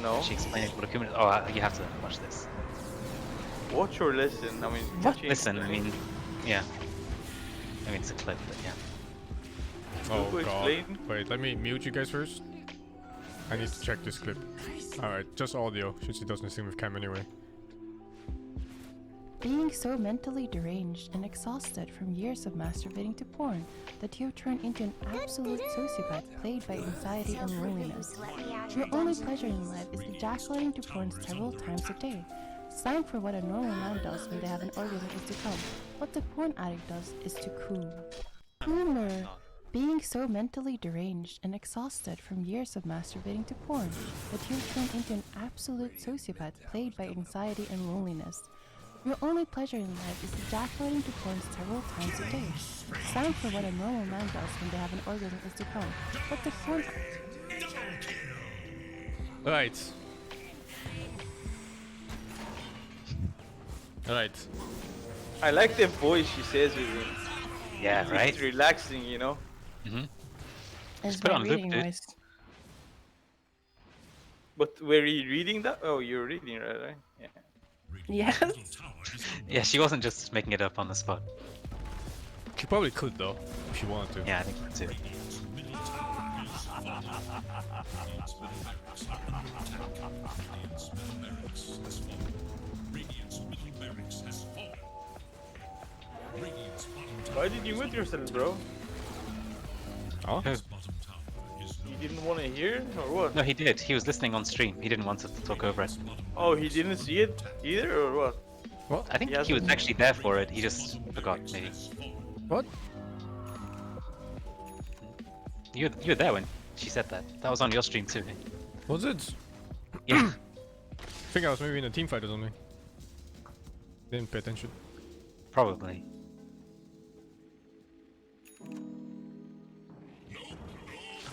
J: No.
I: explained what a Kuma is? Oh, you have to watch this.
J: Watch or listen. I mean,
I: Listen, I mean, yeah. I mean, it's a clip, but yeah.
A: Oh
J: Boo Boo
A: god.
J: explain?
A: Wait, let me mute you guys first. I need to check this clip. Alright, just audio, since it doesn't seem with cam anyway.
L: Being so mentally deranged and exhausted from years of masturbating to porn that you've turned into an absolute sociopath plagued by anxiety and loneliness. Your only pleasure in life is ejaculating to porn several times a day. Sign for what a normal man does when they have an orgasm is to come. What the porn addict does is to coom. Coomer. Being so mentally deranged and exhausted from years of masturbating to porn that you've turned into an absolute sociopath plagued by anxiety and loneliness. Your only pleasure in life is ejaculating to porn several times a day. Sign for what a normal man does when they have an orgasm is to come. What the porn
A: Right. Right.
J: I like the voice she says it in.
I: Yeah, right?
J: It's relaxing, you know?
I: Mm-hmm.
L: is
I: Just put it
L: my
I: on loop,
L: reading
I: dude.
L: voice.
J: But were you reading that? Oh, you're reading, right? Yeah.
L: Yes.
I: Yeah, she wasn't just making it up on the spot.
A: She probably could though, if she wanted to.
I: Yeah, I think that's it.
J: Why did you mute yourself, bro?
A: Oh?
I: Who?
J: You didn't want to hear or what?
I: No, he did. He was listening on stream. He didn't want us to talk over it.
J: Oh, he didn't see it either, or what?
A: What?
I: I think
J: He
I: he was
J: hasn't-
I: actually there for it. He just forgot, maybe.
A: What?
I: You were there when she said that. That was on your stream too.
A: Was it?
I: Yeah.
A: I think I was maybe in a team fight or something. Didn't pay attention.
I: Probably.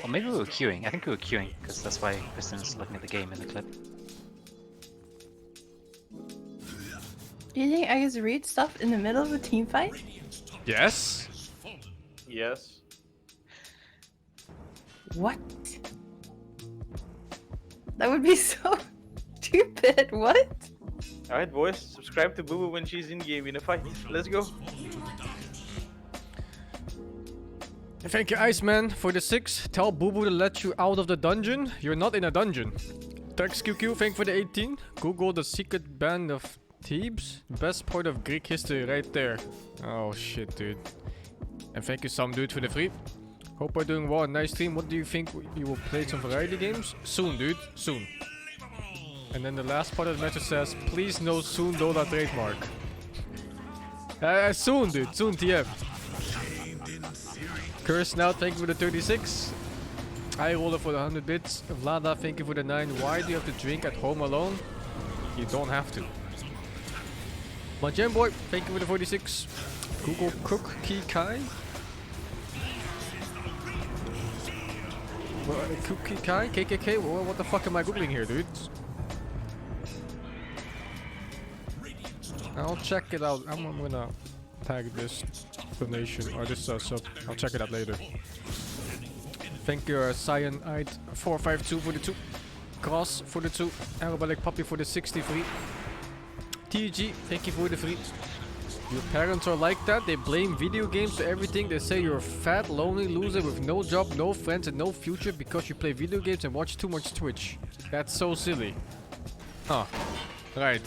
I: Or maybe we were queuing. I think we were queuing, because that's why Kristen's looking at the game in the clip.
L: Do you think I just read stuff in the middle of a team fight?
A: Yes?
J: Yes.
L: What? That would be so stupid. What?
J: Alright, boys. Subscribe to Boo Boo when she's in game in a fight. Let's go.
A: Thank you, Iceman, for the 6. Tell Boo Boo to let you out of the dungeon. You're not in a dungeon. Tex QQ, thank you for the 18. Google the secret band of Thebes. Best part of Greek history right there. Oh shit, dude. And thank you, some dude, for the 3. Hope you're doing well. Nice stream. What do you think you will play some variety games? Soon, dude. Soon. And then the last part of the message says, please no soon Dota trademark. Soon, dude. Soon, TM. Curse now, thank you for the 36. I roller for the 100 bits. Vlada, thank you for the 9. Why do you have to drink at home alone? You don't have to. My Gem Boy, thank you for the 46. Google Cook Key Kai. Cookie Kai? KKK? What the fuck am I googling here, dude? I'll check it out. I'm gonna tag this donation or this sub. I'll check it out later. Thank you, Cyanide 452 for the 2. Cross for the 2. Aerobalic Puppy for the 63. TG, thank you for the 3. Your parents are like that. They blame video games to everything. They say you're a fat, lonely loser with no job, no friends, and no future because you play video games and watch too much Twitch. That's so silly. Huh. Right.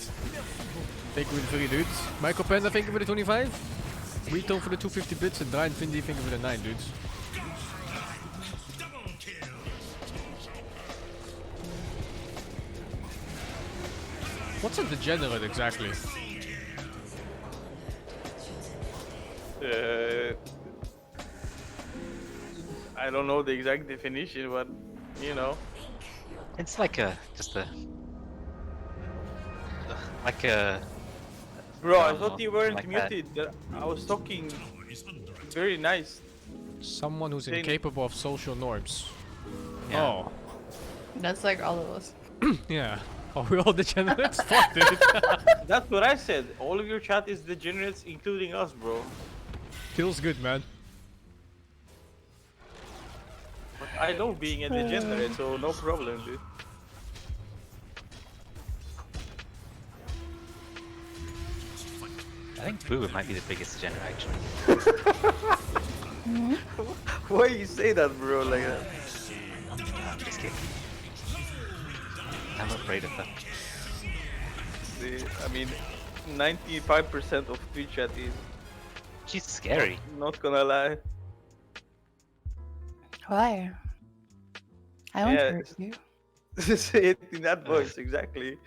A: Thank you for the 3 dudes. Michael Panda, thank you for the 25. Rito for the 250 bits. And Brian Findy, thank you for the 9 dudes. What's a degenerate exactly?
J: I don't know the exact definition, but you know.
I: It's like a like a.
J: Bro, I
I: don't
J: thought
I: know,
J: you weren't
I: like that.
J: muted. I was talking very nice.
A: Someone who's
J: Saying-
A: incapable of social norms.
I: Yeah.
A: Oh.
L: That's like all of us.
A: Yeah. Are we all degenerates? Fuck, dude.
J: That's what I said. All of your chat is degenerates, including us, bro.
A: Feels good, man.
J: But I love being a degenerate, so no problem, dude.
I: I think Boo might be the biggest degenerate actually.
J: Why you say that, bro? Like that?
I: I'm just kidding. I'm afraid of her.
J: See, I mean, 95% of Twitch chat is.
I: She's scary.
J: Not gonna lie.
L: Why? I won't
J: Yeah.
L: hurt you.
J: Say it in that voice, exactly.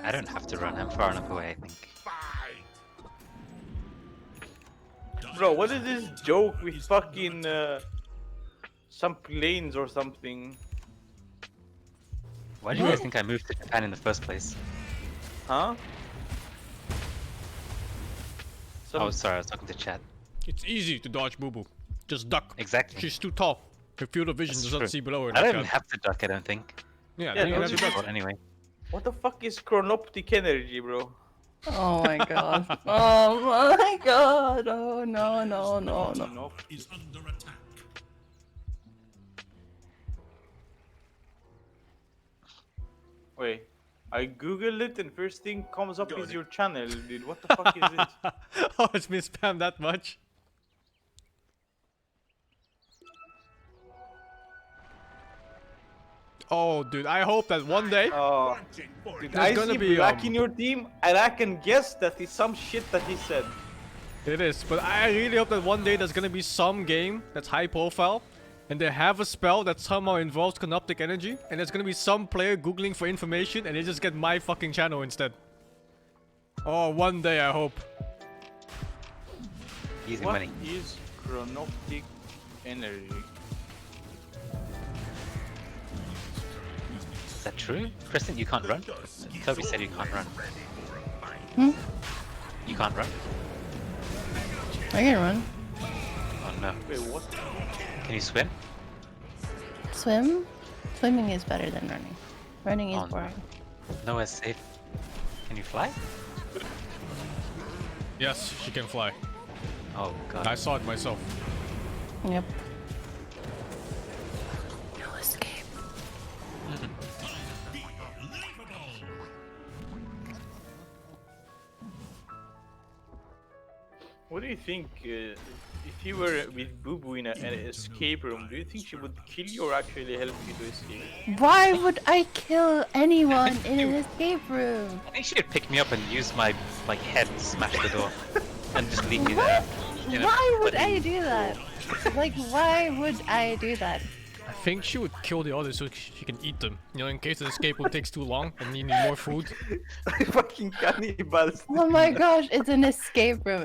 I: I don't have to run. I'm far enough away, I think.
J: Bro, what is this joke with fucking some planes or something?
I: Why do you guys think I moved to Japan in the first place?
J: Huh?
I: Oh, sorry, I was talking to chat.
A: It's easy to dodge Boo Boo. Just duck.
I: Exactly.
A: She's too tall. Her field of vision
I: That's
A: does not
I: true.
A: see below her.
I: I
A: like
I: don't
A: that.
I: have to duck, I don't think.
A: Yeah,
J: Yeah,
A: you
J: don't
A: have
J: you
A: to duck.
I: Short anyway.
J: What the fuck is chronoptic energy, bro?
L: Oh my god. Oh my god. Oh no, no, no, no.
B: Is under attack.
J: Wait, I googled it and first thing comes up is your channel, dude. What the fuck is this?
A: Oh, it's been spammed that much. Oh, dude, I hope that one day
J: Oh, dude,
A: There's
J: I
A: gonna
J: see
A: be,
J: Black in your team, and I can guess that is some shit that he said.
A: it is. But I really hope that one day there's gonna be some game that's high profile, and they have a spell that somehow involves canoptic energy, and there's gonna be some player googling for information, and they just get my fucking channel instead. Oh, one day I hope.
I: Easy
J: What
I: money.
J: is chronoptic energy?
I: Is that true? Kristen, you can't run? Toby said you can't run.
L: Hmm?
I: You can't run?
L: I can run.
I: Oh no.
J: Wait, what?
I: Can you swim?
L: Swim? Swimming is better than running. Running is
I: Oh, no.
L: boring.
I: Nowhere's safe. Can you fly?
A: Yes, she can fly.
I: Oh god.
A: I saw it myself.
L: Yep. No escape.
J: What do you think? If you were with Boo Boo in an escape room, do you think she would kill you or actually help you to escape?
L: Why would I kill anyone in an escape room?
I: I think she would pick me up and use my like head to smash the door and just leave me there. You know,
L: Why would
I: but-
L: I do that? Like, why would I do that?
A: I think she would kill the others so she can eat them. You know, in case the escape room takes too long and you need more food.
J: Fucking cannibals.
L: Oh my gosh, it's an escape room.